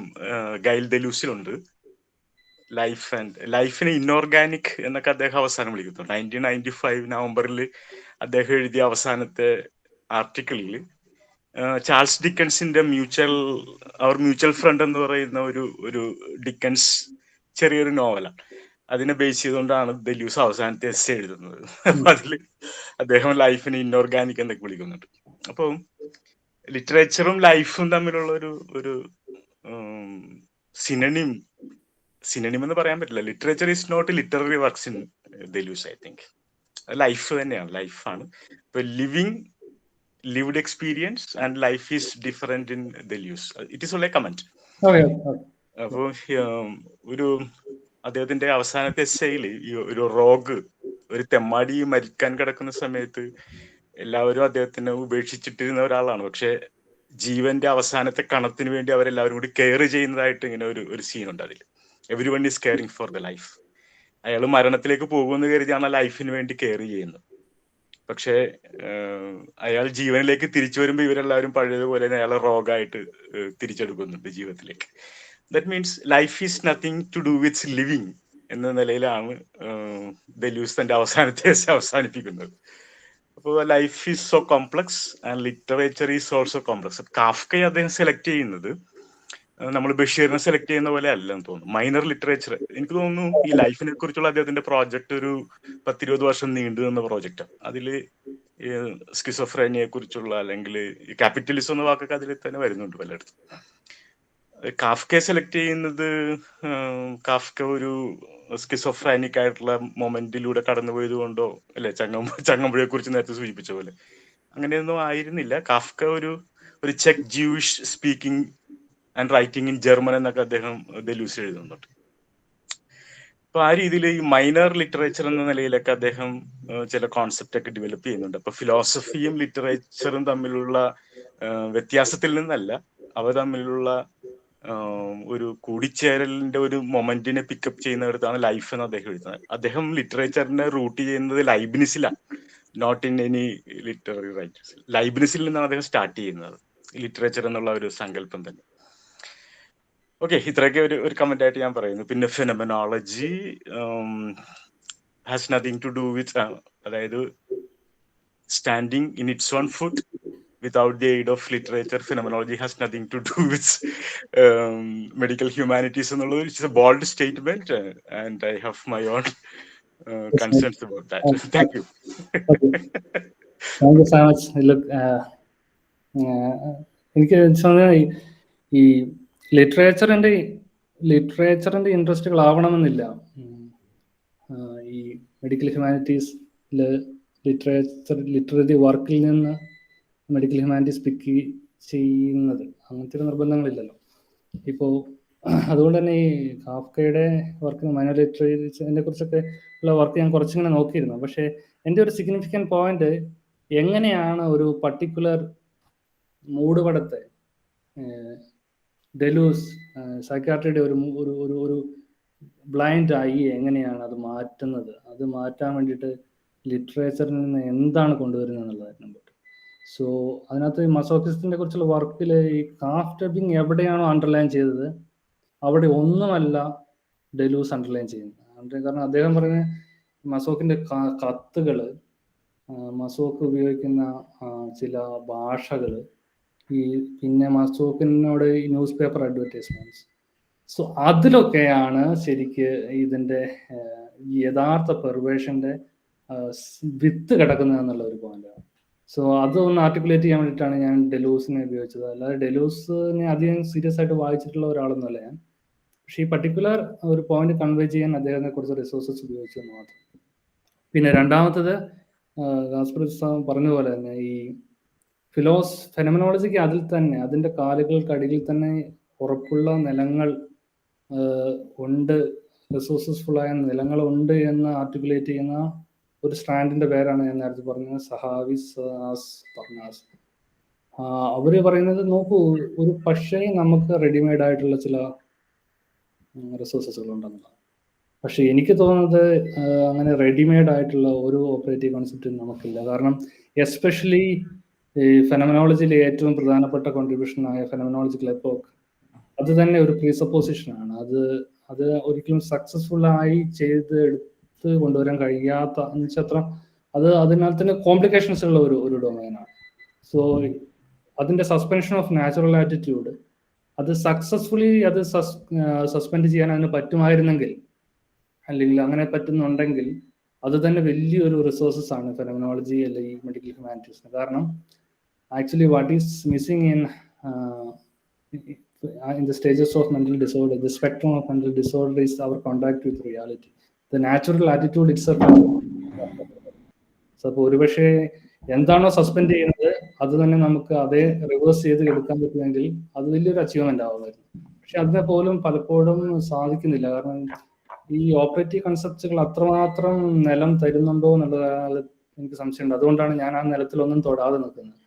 guile ദലൂസിലുണ്ട്. ലൈഫിനെ inorganic എന്നൊക്കെ അദ്ദേഹം അവസാനം വിളിക്കുന്നു. 1995 നവംബറിൽ അദ്ദേഹം എഴുതിയ അവസാനത്തെ ആർട്ടിക്കിളിൽ ചാൾസ് ഡിക്കൻസിന്റെ മ്യൂച്വൽ ഫ്രണ്ട് എന്ന് പറയുന്ന ഒരു ഡിക്കൻസ് ചെറിയൊരു നോവലാണ്. അതിനെ ബേസ് ചെയ്തുകൊണ്ടാണ് ദലൂസ് അവസാനത്തെ എസ്സേ എഴുതുന്നത്. അപ്പൊ അതില് അദ്ദേഹം ലൈഫിനെ ഇൻഓർഗാനിക് എന്നൊക്കെ വിളിക്കുന്നുണ്ട്. അപ്പം ലിറ്ററേച്ചറും ലൈഫും തമ്മിലുള്ള ഒരു സിനണിം എന്ന് പറയാൻ പറ്റില്ല. Literature is not literary works in Deleuze. I think life തന്നെയാണ്, ലൈഫാണ്. ഇപ്പൊ lived experience and life is different in Deleuze. It is only a comment. അപ്പോ ഒരു അദ്ദേഹത്തിന്റെ അവസാനത്തെ എസ്സേയിൽ ഒരു റോഗ്, ഒരു തെമ്മാടി മരിക്കാൻ കിടക്കുന്ന സമയത്ത് എല്ലാവരും അദ്ദേഹത്തിനെ ഉപേക്ഷിച്ചിട്ടിരുന്ന ഒരാളാണ്. പക്ഷെ ജീവന്റെ അവസാനത്തെ കണത്തിന് വേണ്ടി അവരെല്ലാവരും കൂടി കെയർ ചെയ്യുന്നതായിട്ട് ഇങ്ങനെ ഒരു സീനുണ്ട്. അതിൽ every one is caring for the life. അയാൾ മരണത്തിലേക്ക് പോകുമെന്ന് കരുതിയാണ് ലൈഫിന് വേണ്ടി കെയർ ചെയ്യുന്നത്. പക്ഷെ അയാൾ ജീവനിലേക്ക് തിരിച്ചു വരുമ്പോൾ ഇവരെല്ലാവരും പഴയതുപോലെ അയാളെ റോഗായിട്ട് തിരിച്ചെടുക്കുന്നുണ്ട് ജീവിതത്തിലേക്ക്. That means life is nothing to do with living എന്ന നിലയിലാണ് ദലൂസ് തന്റെ അവസാനിപ്പിക്കുന്നത്. അപ്പോൾ life is so complex and literature is also complex. കാഫ്കയെ അദ്ദേഹം സെലക്ട് ചെയ്യുന്നത് നമ്മൾ ബഷീറിനെ സെലക്ട് ചെയ്യുന്ന പോലെ അല്ലെന്ന് തോന്നുന്നു. മൈനർ ലിറ്ററേച്ചർ, എനിക്ക് തോന്നുന്നു ഈ ലൈഫിനെ കുറിച്ചുള്ള അദ്ദേഹത്തിന്റെ പ്രോജക്റ്റ് ഒരു 10-20 വർഷം നീണ്ടു നിന്ന പ്രോജക്റ്റാണ്. അതിൽ സ്കിസോഫ്രേനിയെ കുറിച്ചുള്ള അല്ലെങ്കിൽ ക്യാപിറ്റലിസം എന്ന വാക്കൊക്കെ അതിൽ തന്നെ വരുന്നുണ്ട് പലയിടത്തും. കാഫ്കയെ സെലക്ട് ചെയ്യുന്നത് കാഫ്ക ഒരു സ്കിസോഫ്രാനിക് ആയിട്ടുള്ള മൊമെന്റിലൂടെ കടന്നുപോയത് കൊണ്ടോ അല്ലെ, ചങ്ങമ്പുഴയെ കുറിച്ച് നേരത്തെ സൂചിപ്പിച്ച പോലെ അങ്ങനെയൊന്നും ആയിരുന്നില്ല. കാഫ്ക ഒരു check Jewish speaking and writing in German എന്നൊക്കെ അദ്ദേഹം ദലൂസ് എഴുതുന്നുണ്ട്. അപ്പൊ ആ രീതിയിൽ ഈ മൈനർ ലിറ്ററേച്ചർ എന്ന നിലയിലൊക്കെ അദ്ദേഹം ചില കോൺസെപ്റ്റ് ഒക്കെ ഡെവലപ്പ് ചെയ്യുന്നുണ്ട്. അപ്പൊ ഫിലോസഫിയും ലിറ്ററേച്ചറും തമ്മിലുള്ള വ്യത്യാസത്തിൽ നിന്നല്ല, അവ തമ്മിലുള്ള ഒരു കൂടിച്ചേരലിന്റെ ഒരു മൊമെന്റിനെ പിക്കപ്പ് ചെയ്യുന്നിടത്താണ് ലൈഫ് എന്ന് അദ്ദേഹം എഴുതുന്നത്. അദ്ദേഹം ലിറ്ററേച്ചറിനെ റൂട്ട് ചെയ്യുന്നത് ലൈബ്നിസിലാണ്, not in any literary writers. ലൈബ്നിസിൽ നിന്നാണ് അദ്ദേഹം സ്റ്റാർട്ട് ചെയ്യുന്നത് ലിറ്ററേച്ചർ എന്നുള്ള ഒരു സങ്കല്പം തന്നെ. ഓക്കെ, ഇത്രയൊക്കെ ഒരു കമന്റ് ആയിട്ട് ഞാൻ പറയുന്നു. പിന്നെ phenomenology has nothing to do with, അതായത് standing in its own foot without the aid of literature. Phenomenology has nothing to do with medical humanities. It's a bold statement, and I have my own concerns about that. Thank you. Thank you so much. Look, എനിക്ക് ഈ ലിറ്ററേച്ചറിന്റെ ഇൻട്രസ്റ്റുകളാവണമെന്നില്ല. ഈ medical ഹ്യൂമാനിറ്റീസില് literary വർക്കിൽ നിന്ന് medical humanities പിക്ക് ചെയ്യുന്നത് അങ്ങനത്തെ നിർബന്ധങ്ങളില്ലല്ലോ. ഇപ്പോൾ അതുകൊണ്ട് തന്നെ ഈ കാഫ്കയുടെ വർക്ക്, മൈനർ ലിറ്ററേച്ചറിനെ കുറിച്ചൊക്കെ ഉള്ള വർക്ക് ഞാൻ കുറച്ചിങ്ങനെ നോക്കിയിരുന്നു. പക്ഷേ എൻ്റെ ഒരു സിഗ്നിഫിക്കൻറ്റ് പോയിന്റ്, എങ്ങനെയാണ് ഒരു പർട്ടിക്കുലർ മൂടുപടത്തെ ഡെലൂസ് സൈക്കാട്രിയുടെ ഒരു ബ്ലൈൻഡ് ആയി എങ്ങനെയാണ് അത് മാറ്റുന്നത്, അത് മാറ്റാൻ വേണ്ടിയിട്ട് ലിറ്ററേച്ചറിൽ നിന്ന് എന്താണ് കൊണ്ടുവരുന്നത് എന്നുള്ളതായിരുന്നു. സോ അതിനകത്ത് ഈ മസോക്കിസത്തിനെ കുറിച്ചുള്ള വർക്കിൽ ഈ കാഫ് ടബിങ് എവിടെയാണോ അണ്ടർലൈൻ ചെയ്തത് അവിടെ ഒന്നുമല്ല ഡെലൂസ് അണ്ടർലൈൻ ചെയ്യുന്നത്. കാരണം അദ്ദേഹം പറഞ്ഞ മസോക്കിന്റെ കത്തുകൾ, മസോക്ക് ഉപയോഗിക്കുന്ന ചില ഭാഷകൾ, ഈ പിന്നെ മസോക്കിനോട് ഈ ന്യൂസ് പേപ്പർ അഡ്വർടൈസ്മെന്റ്സ്, സോ അതിലൊക്കെയാണ് ശരിക്ക് ഇതിന്റെ യഥാർത്ഥ പെർവേഷന്റെ വിത്ത് കിടക്കുന്നത് എന്നുള്ള ഒരു പോയിന്റാണ്. സോ അതൊന്ന് ആർട്ടിക്കുലേറ്റ് ചെയ്യാൻ വേണ്ടിയിട്ടാണ് ഞാൻ ഡെലൂസിനെ ഉപയോഗിച്ചത്. അല്ലാതെ ഡെലൂസിനെ അധികം സീരിയസ് ആയിട്ട് വായിച്ചിട്ടുള്ള ഒരാളൊന്നുമല്ല ഞാൻ. പക്ഷെ ഈ പർട്ടിക്കുലർ ഒരു പോയിന്റ് കൺവേ ചെയ്യാൻ അദ്ദേഹത്തെ കുറിച്ച് റിസോഴ്സസ് ഉപയോഗിച്ചു എന്ന് മാത്രം. പിന്നെ രണ്ടാമത്തത് ഗാസ്പർ പറഞ്ഞ പോലെ തന്നെ ഈ ഫെനോമെനോളജിക്ക് അതിൽ തന്നെ അതിന്റെ കാലുകൾക്കടിയിൽ തന്നെ ഉറപ്പുള്ള നിലങ്ങൾ ഉണ്ട്, റിസോഴ്സസ്ഫുൾ ആയ നിലങ്ങളുണ്ട് എന്ന് ആർട്ടിക്കുലേറ്റ് ചെയ്യുന്ന ഒരു സ്റ്റാൻഡിന്റെ പേരാണ് ഞാൻ നേരത്തെ പറഞ്ഞത് സഹാവിസ് പർണാസ്. അവര് പറയുന്നത് നോക്കൂ, ഒരു പക്ഷേ നമുക്ക് റെഡിമെയ്ഡ് ആയിട്ടുള്ള ചില റിസോഴ്സസുകൾ ഉണ്ടെന്നുള്ളത്. പക്ഷെ എനിക്ക് തോന്നുന്നത് അങ്ങനെ റെഡിമെയ്ഡ് ആയിട്ടുള്ള ഒരു ഓപ്പറേറ്റീവ് കോൺസെപ്റ്റും നമുക്കില്ല. കാരണം എസ്പെഷ്യലി ഈ ഫെനോമെനോളജിയിലെ ഏറ്റവും പ്രധാനപ്പെട്ട കോൺട്രിബ്യൂഷനായ ഫെനോമെനോളജിക്കൽ എപ്പോക്ക്, അത് തന്നെ ഒരു പ്രീസപ്പോസിഷനാണ്. അത് ഒരിക്കലും സക്സസ്ഫുൾ ആയി ചെയ്ത് എടുത്ത് കൊണ്ടുവരാൻ കഴിയാത്ത എന്നുവെച്ചാൽ അതിനകത്തിന് കോംപ്ലിക്കേഷൻസ് ഉള്ള ഒരു ഡൊമൈനാണ്. സോ അതിന്റെ സസ്പെൻഷൻ ഓഫ് നാച്ചുറൽ ആറ്റിറ്റ്യൂഡ് അത് സക്സസ്ഫുള്ളി അത് സസ്പെൻഡ് ചെയ്യാൻ അതിന് പറ്റുമായിരുന്നെങ്കിൽ, അല്ലെങ്കിൽ അങ്ങനെ പറ്റുന്നുണ്ടെങ്കിൽ അത് തന്നെ വലിയൊരു റിസോഴ്സസ് ആണ് ഫെനോമെനോളജി അല്ലെങ്കിൽ മെഡിക്കൽ ഹ്യൂമാനിറ്റീസിന്. കാരണം actually what is missing in the stages of mental disorder, the spectrum of mental disorder is our contact with reality. The natural attitude itself. So ഒരുപക്ഷെ എന്താണോ സസ്പെൻഡ് ചെയ്യുന്നത് അത് തന്നെ നമുക്ക് അതേ റിവേഴ്സ് ചെയ്ത് എടുക്കാൻ പറ്റുമെങ്കിൽ അത് വലിയൊരു അച്ചീവ്മെന്റ് ആവുമായിരുന്നു. പക്ഷെ അതിനെ പോലും പലപ്പോഴും സാധിക്കുന്നില്ല. കാരണം ഈ ഓപ്പറേറ്റീവ് കൺസെപ്റ്റുകൾ അത്രമാത്രം നിലം തരുന്നുണ്ടോ എന്നുള്ളത് എനിക്ക് സംശയമുണ്ട്. അതുകൊണ്ടാണ് ഞാൻ ആ നിലത്തിലൊന്നും തൊടാതെ നിൽക്കുന്നത്.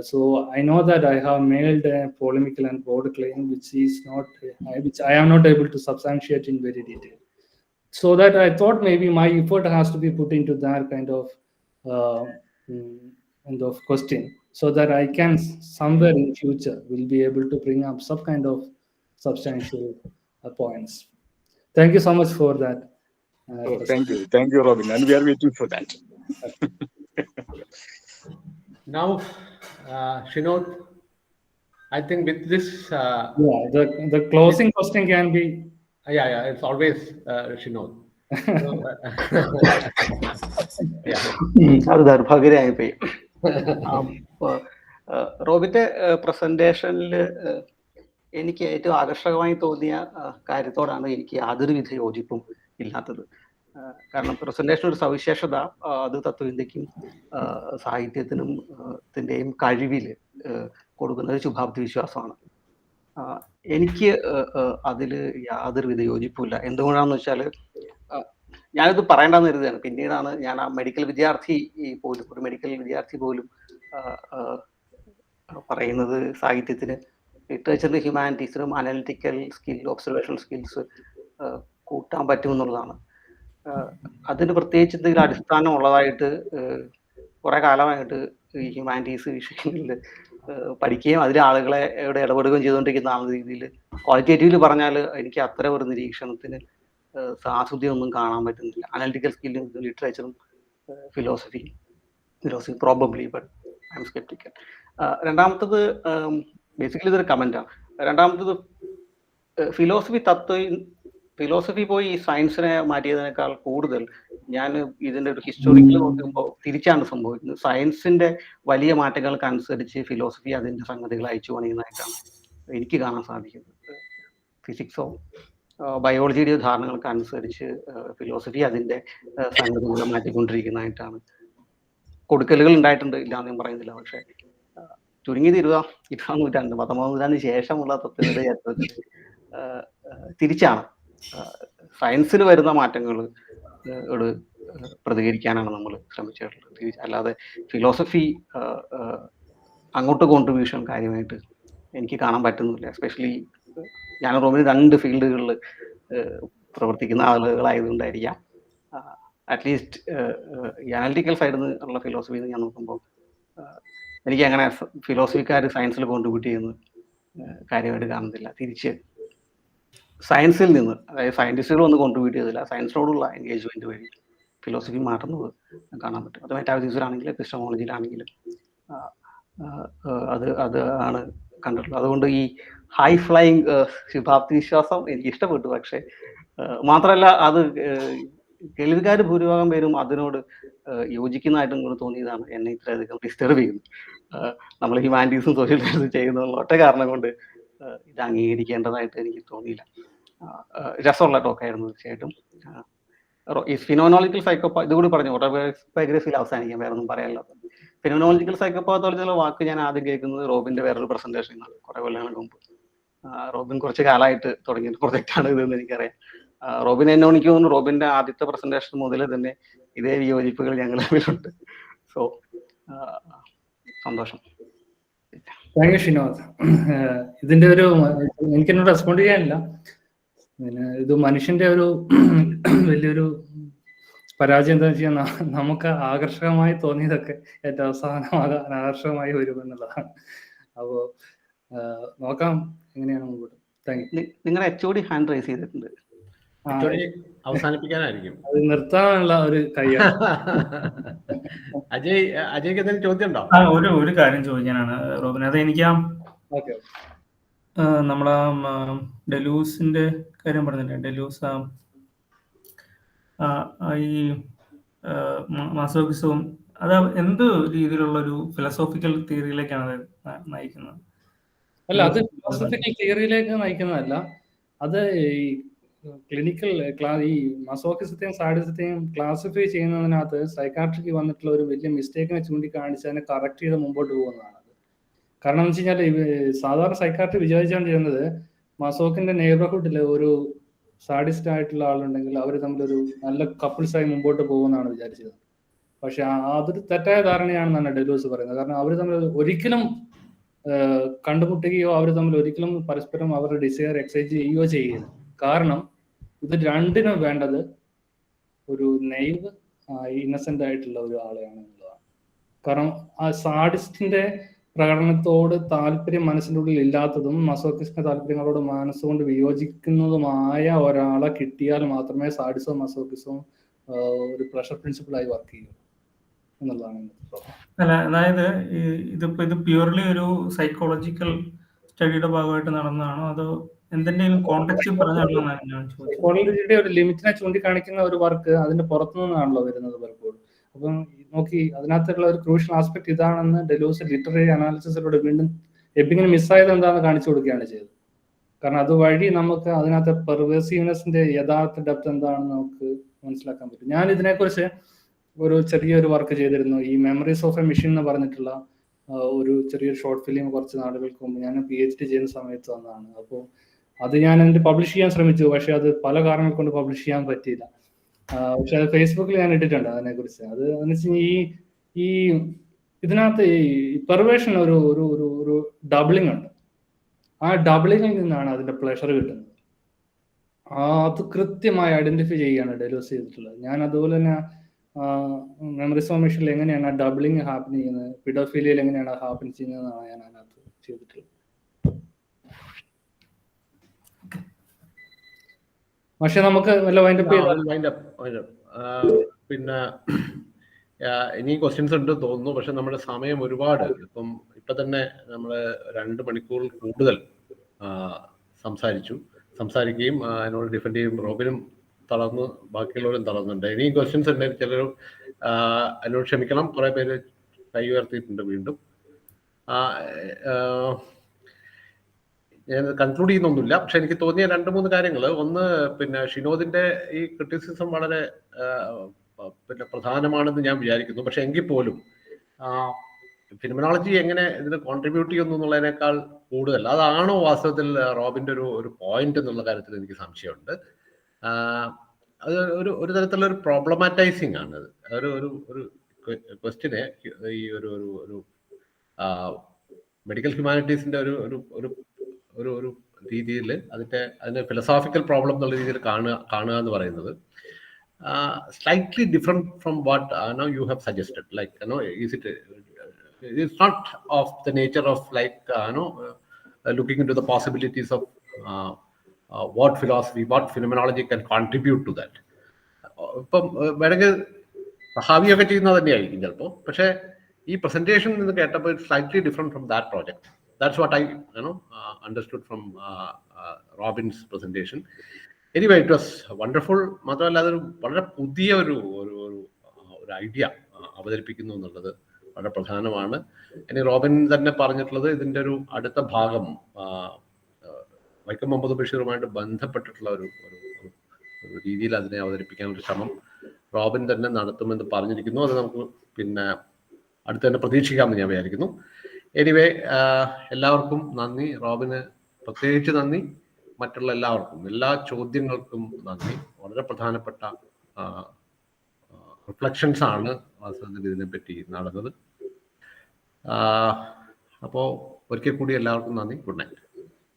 So I know that I have made a polemical and broad claim which I am not able to substantiate in very detail. So that I thought maybe my effort has to be put into that kind of question, so that I can somewhere in future will be able to bring up some kind of substantial points. Thank you so much for that. Thank you, Robin, and we are waiting for that. Now, Shinod, I think with this... the closing question can be... Yeah, it's always Shinod. അത് ദൗർഭാഗ്യമായി പോയി. റോബിന്റെ പ്രസന്റേഷനിൽ എനിക്ക് ഏറ്റവും ആകർഷകമായി തോന്നിയ കാര്യത്തോടാണ് എനിക്ക് യാതൊരു വിധ യോജിപ്പും ഇല്ലാത്തത്. കാരണം പ്രസന്റേഷൻ ഒരു സവിശേഷത അത് തത്വചിന്തയ്ക്കും സാഹിത്യത്തിനും ത്തിൻ്റെയും കഴിവിൽ കൊടുക്കുന്നത് ശുഭാപ്തി വിശ്വാസമാണ്. എനിക്ക് അതിൽ യാതൊരു വിധ യോജിപ്പുമില്ല. എന്തുകൊണ്ടാണെന്ന് വെച്ചാൽ ഞാനിത് പറയേണ്ടെന്ന് കരുതുകയാണ്. പിന്നീടാണ് ഞാൻ ആ മെഡിക്കൽ വിദ്യാർത്ഥി പോലും ഒരു മെഡിക്കൽ വിദ്യാർത്ഥി പോലും പറയുന്നത് സാഹിത്യത്തിന് ലിറ്ററേച്ചറിന് ഹ്യൂമാനിറ്റീസിനും അനലിറ്റിക്കൽ സ്കിൽ ഒബ്സർവേഷണൽ സ്കിൽസ് കൂട്ടാൻ പറ്റുമെന്നുള്ളതാണ്. അതിന് പ്രത്യേകിച്ച് എന്തെങ്കിലും അടിസ്ഥാനം ഉള്ളതായിട്ട് കുറെ കാലമായിട്ട് ഈ ഹ്യൂമാനിറ്റീസ് വിഷയങ്ങളിൽ പഠിക്കുകയും അതിലെ ആളുകളെ ഇവിടെ ഇടപെടുകയും ചെയ്തുകൊണ്ടിരിക്കുന്ന ആ രീതിയിൽ ക്വാളിറ്റേറ്റീവില് പറഞ്ഞാൽ എനിക്ക് അത്ര ഒരു നിരീക്ഷണത്തിന് സാധുതയൊന്നും കാണാൻ പറ്റുന്നില്ല. അനലിറ്റിക്കൽ സ്കില്ലും ലിറ്ററേച്ചറും philosophy probably, but I am sceptical. രണ്ടാമത്തത് ബേസിക്കലി ഇതൊരു കമന്റാണ്. രണ്ടാമത്തത് ഫിലോസഫി പോയി ഈ സയൻസിനെ മാറ്റിയതിനേക്കാൾ കൂടുതൽ ഞാൻ ഇതിൻ്റെ ഒരു ഹിസ്റ്റോറിക്കൽ നോക്കുമ്പോൾ തിരിച്ചാണ് സംഭവിക്കുന്നത്. സയൻസിന്റെ വലിയ മാറ്റങ്ങൾക്കനുസരിച്ച് ഫിലോസഫി അതിൻ്റെ സംഗതികൾ അയച്ചു പണിയുന്നതായിട്ടാണ് എനിക്ക് കാണാൻ സാധിക്കുന്നത്. ഫിസിക്സോ ബയോളജിയുടെ ധാരണകൾക്കനുസരിച്ച് ഫിലോസഫി അതിൻ്റെ സംഗതികൾ മാറ്റിക്കൊണ്ടിരിക്കുന്നതായിട്ടാണ്. കൊടുക്കലുകൾ ഉണ്ടായിട്ടുണ്ട്, ഇല്ലാന്ന് ഞാൻ പറയുന്നില്ല. പക്ഷെ ചുരുങ്ങിയത് 20ാം നൂറ്റാണ്ട് 19ാം നൂറ്റാണ്ടിന് ശേഷമുള്ള തത്വചിന്ത ചരിത്രത്തിൽ തിരിച്ചാണ്. സയൻസിൽ വരുന്ന മാറ്റങ്ങളോട് പ്രതികരിക്കാനാണ് നമ്മൾ ശ്രമിച്ചിട്ടുള്ളത്. അല്ലാതെ ഫിലോസഫി അങ്ങോട്ട് കോൺട്രിബ്യൂഷൻ കാര്യമായിട്ട് എനിക്ക് കാണാൻ പറ്റുന്നില്ല. എസ്പെഷ്യലി ഞാൻ റോമിന് 2 ഫീൽഡുകളിൽ പ്രവർത്തിക്കുന്ന ആളുകളായതുകൊണ്ടായിരിക്കാം. അറ്റ്ലീസ്റ്റ് ഈ അനലിറ്റിക്കൽ സൈഡിൽ നിന്നുള്ള ഫിലോസഫിയിൽ ഞാൻ നോക്കുമ്പോൾ എനിക്ക് അങ്ങനെ ഫിലോസഫിക്കാർ സയൻസിൽ കോൺട്രിബ്യൂട്ട് ചെയ്യുന്നത് കാര്യമായിട്ട് കാണുന്നില്ല. തിരിച്ച് സയൻസിൽ നിന്ന്, അതായത് സയൻറ്റിസ്റ്റുകൾ ഒന്നും കോൺട്രിബ്യൂട്ട് ചെയ്തില്ല, സയൻസിനോടുള്ള എൻഗേജ്മെന്റ് വഴി ഫിലോസഫി മാറുന്നത് കാണാൻ പറ്റും. അത് മെറ്റാഫിസിക്സിലാണെങ്കിലും എപ്പിസ്റ്റമോളജിയിലാണെങ്കിലും അത് ആണ് കണ്ടിട്ടുള്ളത്. അതുകൊണ്ട് ഈ ഹൈ ഫ്ലൈയിങ് ശുഭാപ്തി വിശ്വാസം എനിക്ക് ഇഷ്ടപ്പെട്ടു. പക്ഷേ മാത്രമല്ല അത് കേൾവിക്കാർ ഭൂരിഭാഗം പേരും അതിനോട് യോജിക്കുന്നതായിട്ടും കൂടെ തോന്നിയതാണ് എന്നെ ഇത്രയധികം ഡിസ്റ്റർബ് ചെയ്യുന്നത്. നമ്മൾ ഹ്യൂമാനിറ്റീസും സോഷ്യൽ സയൻസും ചെയ്യുന്നുള്ള ഒറ്റ കാരണം കൊണ്ട് ഇത് അംഗീകരിക്കേണ്ടതായിട്ട് എനിക്ക് തോന്നിയില്ല. രസമുള്ള ടോക്കായിരുന്നു തീർച്ചയായിട്ടും. ഈ ഫിനോമനോളജിക്കൽ സൈക്കോപാത്ത് ഇതുകൂടി പറഞ്ഞു, ഓട്ടോബയോഗ്രഫിയിൽ അവസാനിക്കാൻ വേറെ ഒന്നും പറയാനില്ല. ഫിനോമനോളജിക്കൽ സൈക്കോപാത്തോളജി എന്നുള്ള വാക്ക് ഞാൻ ആദ്യം കേൾക്കുന്നത് റോബിന്റെ വേറൊരു പ്രസന്റേഷനാണ് കുറെ കൊല്ലങ്ങൾക്ക് മുമ്പ്. റോബിൻ കുറച്ച് കാലമായിട്ട് തുടങ്ങിയ പ്രൊജക്റ്റാണ് ഇതെന്ന് എനിക്കറിയാം. റോബിൻ എന്നോട് എനിക്ക് തോന്നുന്നു റോബിന്റെ ആദ്യത്തെ പ്രസന്റേഷൻ മുതൽ തന്നെ ഇതേ വിയോജിപ്പുകൾ ഞങ്ങൾ തമ്മിലുണ്ട്. സോ സന്തോഷം. Thank you Shinod. ഇതിന്റെ ഒരു എനിക്കെന്നോട് റെസ്പോണ്ട് ചെയ്യാനില്ല. പിന്നെ ഇത് മനുഷ്യന്റെ ഒരു വലിയൊരു പരാജയം എന്താ വെച്ചാൽ നമുക്ക് ആകർഷകമായി തോന്നിയതൊക്കെ ഏറ്റവും അവസാനം അനാകർഷകമായി വരും എന്നുള്ളതാണ്. അപ്പോ നോക്കാം എങ്ങനെയാണ് മുമ്പോട്ട്. Thank you. നിങ്ങളുടെ HOD ഹാൻഡ് റൈസ് ചെയ്തിട്ടുണ്ട്. അവസാനിപ്പിക്കാനായിരിക്കും അത് നിർത്താനുള്ള ഒരു കൈയാണ്. അജയ്ക്ക് എന്തെങ്കിലും ചോദ്യം ഉണ്ടോ? ഒരു കാര്യം ചോദിക്കാനാണ് റോബിൻ. അത് എനിക്ക് നമ്മളെ ഡെലൂസിന്റെ കാര്യം പറഞ്ഞില്ലേ, ഡെലൂസ് ഈ മാസോക്കിസവും അത് എന്ത് രീതിയിലുള്ള ഒരു ഫിലോസോഫിക്കൽ തിയറിയിലേക്കാണ് അത് നയിക്കുന്നത്? അല്ല, അത് ഫിലോസഫിക്കൽ തിയറിയിലേക്ക് നയിക്കുന്നതല്ല. അത് ഈ ക്ലിനിക്കൽ ഈ മസോക്കിസത്തെയും സാഡിസത്തെയും ക്ലാസിഫൈ ചെയ്യുന്നതിനകത്ത് സൈക്കാട്രിക്ക് വന്നിട്ടുള്ള ഒരു വലിയ മിസ്റ്റേക്കിനെ ചൂണ്ടിക്കാണിച്ച് അതിനെ കറക്റ്റ് ചെയ്ത് മുമ്പോട്ട് പോകുന്നതാണ്. കാരണം എന്ന് വെച്ച് കഴിഞ്ഞാൽ സാധാരണ സൈക്കാട്രി വിചാരിച്ചാണ് ചെയ്യുന്നത്, മസോക്കിന്റെ നെയ്ബർഹുഡിൽ ഒരു സാഡിസ്റ്റ് ആയിട്ടുള്ള ആളുണ്ടെങ്കിൽ അവർ തമ്മിലൊരു നല്ല കപ്പിൾസായി മുമ്പോട്ട് പോകുമെന്നാണ് വിചാരിച്ചത്. പക്ഷെ അതൊരു തെറ്റായ ധാരണയാണെന്നാണ് ഡെലൂസ് പറയുന്നത്. കാരണം അവർ തമ്മിൽ ഒരിക്കലും കണ്ടുമുട്ടുകയോ അവർ തമ്മിൽ ഒരിക്കലും പരസ്പരം അവരുടെ ഡിസയർ എക്സൈസ് ചെയ്യുകയോ ചെയ്യുക. കാരണം ഇത് രണ്ടിനും വേണ്ടത് ഒരു നെയ്വ് ഇന്നസെന്റ് ആയിട്ടുള്ള ഒരു ആളെയാണ് എന്നുള്ളതാണ്. കാരണം ആ സാഡിസ്റ്റിന്റെ പ്രകടനത്തോട് താല്പര്യം മനസ്സിൻ്റെ ഉള്ളിൽ ഇല്ലാത്തതും മസോക്കിസ്റ്റിന്റെ താല്പര്യങ്ങളോട് മനസ്സുകൊണ്ട് വിയോജിക്കുന്നതുമായ ഒരാളെ കിട്ടിയാൽ മാത്രമേ സാഡിസവും മസോക്കിസവും ഒരു പ്രഷർ പ്രിൻസിപ്പിളായി വർക്ക് ചെയ്യൂ എന്നുള്ളതാണ്. അല്ല, അതായത് ഇത് പ്യൂർലി ഒരു സൈക്കോളജിക്കൽ സ്റ്റഡിയുടെ ഭാഗമായിട്ട് നടന്നതാണോ അതോ എന്തെങ്കിലും കോണ്ടെക്സ്റ്റ് പറഞ്ഞാണോ? സൈക്കോളജിയുടെ ഒരു ലിമിറ്റിനെ ചൂണ്ടിക്കാണിക്കുന്ന ഒരു വർക്ക് അതിന്റെ പുറത്തു നിന്നാണല്ലോ വരുന്നത് പലപ്പോഴും. അപ്പം നോക്കി അതിനകത്തുള്ള ഒരു ക്രൂഷ്യൽ ആസ്പെക്ട് ഇതാണെന്ന് ഡെലൂസ് ലിറ്റററി അനാലിസിസിലൂടെ വീണ്ടും എബിങ്ങിന് മിസ്സായത് എന്താണെന്ന് കാണിച്ചു കൊടുക്കുകയാണ് ചെയ്തത്. കാരണം അതുവഴി നമുക്ക് അതിനകത്തെ പെർവേസീവ്നെസിന്റെ യഥാർത്ഥ ഡെപ്ത് എന്താണെന്ന് നമുക്ക് മനസ്സിലാക്കാൻ പറ്റും. ഞാൻ ഇതിനെക്കുറിച്ച് ഒരു ചെറിയൊരു വർക്ക് ചെയ്തിരുന്നു. ഈ മെമ്മറീസ് ഓഫ് എ മെഷീൻ എന്ന് പറഞ്ഞിട്ടുള്ള ഒരു ചെറിയൊരു ഷോർട്ട് ഫിലിം കുറച്ച് നാളുകൾക്ക് മുമ്പ് ഞാൻ PhD ചെയ്യുന്ന സമയത്ത് വന്നതാണ്. അപ്പോൾ അത് ഞാൻ എന്നിട്ട് പബ്ലിഷ് ചെയ്യാൻ ശ്രമിച്ചു. പക്ഷെ അത് പല കാരണങ്ങൾ കൊണ്ട് പബ്ലിഷ് ചെയ്യാൻ പറ്റിയില്ല. പക്ഷെ അത് ഫേസ്ബുക്കിൽ ഞാൻ ഇട്ടിട്ടുണ്ട് അതിനെക്കുറിച്ച്. അത് എന്ന് വെച്ചാൽ ഈ ഇതിനകത്ത് ഈ പെർവേഷൻ ഒരു ഒരു ഒരു ഒരു ഡബിളിംഗ് ഉണ്ട്. ആ ഡബിളിങ്ങിൽ നിന്നാണ് അതിന്റെ പ്ലഷർ കിട്ടുന്നത്. അത് കൃത്യമായി ഐഡന്റിഫൈ ചെയ്യുകയാണ് ഡെലൂസ് ചെയ്തിട്ടുള്ളത്. ഞാൻ അതുപോലെ തന്നെ മെമ്മറീസ് ഓഫ് മെഷീനിൽ എങ്ങനെയാണ് ആ ഡബിളിങ് ഹാപ്പൻ ചെയ്യുന്നത്, പിഡോഫീലിയയിൽ എങ്ങനെയാണ് ഹാപ്പൻ ചെയ്യുന്നതെന്നാണ് ഞാൻ അതിനകത്ത് ചെയ്തിട്ടുള്ളത്. പക്ഷെ നമുക്ക് പിന്നെ ഇനി ക്വസ്റ്റ്യൻസ് ഉണ്ട് തോന്നുന്നു. പക്ഷെ നമ്മുടെ സമയം ഒരുപാട് ഇപ്പൊ തന്നെ നമ്മൾ 2 മണിക്കൂറിൽ കൂടുതൽ സംസാരിക്കുകയും അതിനോട് ഡിഫെൻഡ് ചെയ്യും. റോബിനും തളർന്ന് ബാക്കിയുള്ളവരും തളർന്നുണ്ട്. ഇനിയും ക്വസ്റ്റ്യൻസ് ഉണ്ടെങ്കിൽ ചിലരും അതിനോട് ക്ഷമിക്കണം. കുറെ പേര് കൈ ഉയർത്തിയിട്ടുണ്ട് വീണ്ടും. ഞാൻ കൺക്ലൂഡ് ചെയ്യുന്നൊന്നുമില്ല. പക്ഷെ എനിക്ക് തോന്നിയ 2-3 കാര്യങ്ങൾ, ഒന്ന് പിന്നെ ഷിനോദിന്റെ ഈ ക്രിറ്റിസിസം വളരെ പിന്നെ പ്രധാനമാണെന്ന് ഞാൻ വിചാരിക്കുന്നു. പക്ഷെ എങ്കിൽ പോലും ഫിനോമിനോളജി എങ്ങനെ ഇതിന് കോൺട്രിബ്യൂട്ട് ചെയ്യുന്നു എന്നുള്ളതിനേക്കാൾ കൂടുതൽ അതാണോ വാസ്തവത്തിൽ റോബിന്റെ ഒരു പോയിന്റ് എന്നുള്ള കാര്യത്തിൽ എനിക്ക് സംശയമുണ്ട്. അത് ഒരു തരത്തിലുള്ള ഒരു പ്രോബ്ലമാറ്റൈസിങ് ആണ്. ഒരു ഒരു ക്വസ്റ്റിനെ ഈ ഒരു മെഡിക്കൽ ഹ്യൂമാനിറ്റീസിന്റെ ഒരു രീതിയിൽ അതിന്റെ ഫിലോസോഫിക്കൽ പ്രോബ്ലം എന്നുള്ള രീതിയിൽ കാണുക എന്ന് പറയുന്നത് slightly different from what now you have suggested. Like, is it it's not of the nature of like looking into the possibilities of what philosophy, what phenomenology can contribute to that. ഇപ്പം വേണമെങ്കിൽ ഭാവിയൊക്കെ ചെയ്യുന്നത് തന്നെയായിരിക്കും ചിലപ്പോൾ. പക്ഷേ ഈ presentation നിന്ന് കേട്ടപ്പോൾ it slightly different from that project. That's what I understood from Robin's presentation. Anyway it was wonderful. മാത്രമല്ല അതൊരു വളരെ പുതിയ ഒരു ഐഡിയ അവതരിപ്പിക്കുന്നു എന്നുള്ളത് വളരെ പ്രധാനമാണ്. ഇനി റോബിൻ തന്നെ പറഞ്ഞിട്ടുള്ളത് ഇതിൻ്റെ ഒരു അടുത്ത ഭാഗം വൈക്കം മുഹമ്മദ് ബഷീറുമായിട്ട് ബന്ധപ്പെട്ടിട്ടുള്ള ഒരു രീതിയിൽ അതിനെ അവതരിപ്പിക്കാനൊരു ശ്രമം റോബിൻ തന്നെ നടത്തുമെന്ന് പറഞ്ഞിരിക്കുന്നു. അത് നമുക്ക് പിന്നെ അടുത്ത് തന്നെ പ്രതീക്ഷിക്കാമെന്ന് ഞാൻ വിചാരിക്കുന്നു. എനിവേ എല്ലാവർക്കും നന്ദി. റോബിന് പ്രത്യേകിച്ച് നന്ദി. മറ്റുള്ള എല്ലാവർക്കും എല്ലാ ചോദ്യങ്ങൾക്കും നന്ദി. വളരെ പ്രധാനപ്പെട്ട റിഫ്ലക്ഷൻസ് ആണ് വാസ്തവത്തിൽ ഇതിനെപ്പറ്റി നടന്നത്. അപ്പോൾ ഒരിക്കൽ കൂടി എല്ലാവർക്കും നന്ദി. Good night.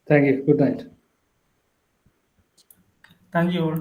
Thank you. Good night. Thank you all.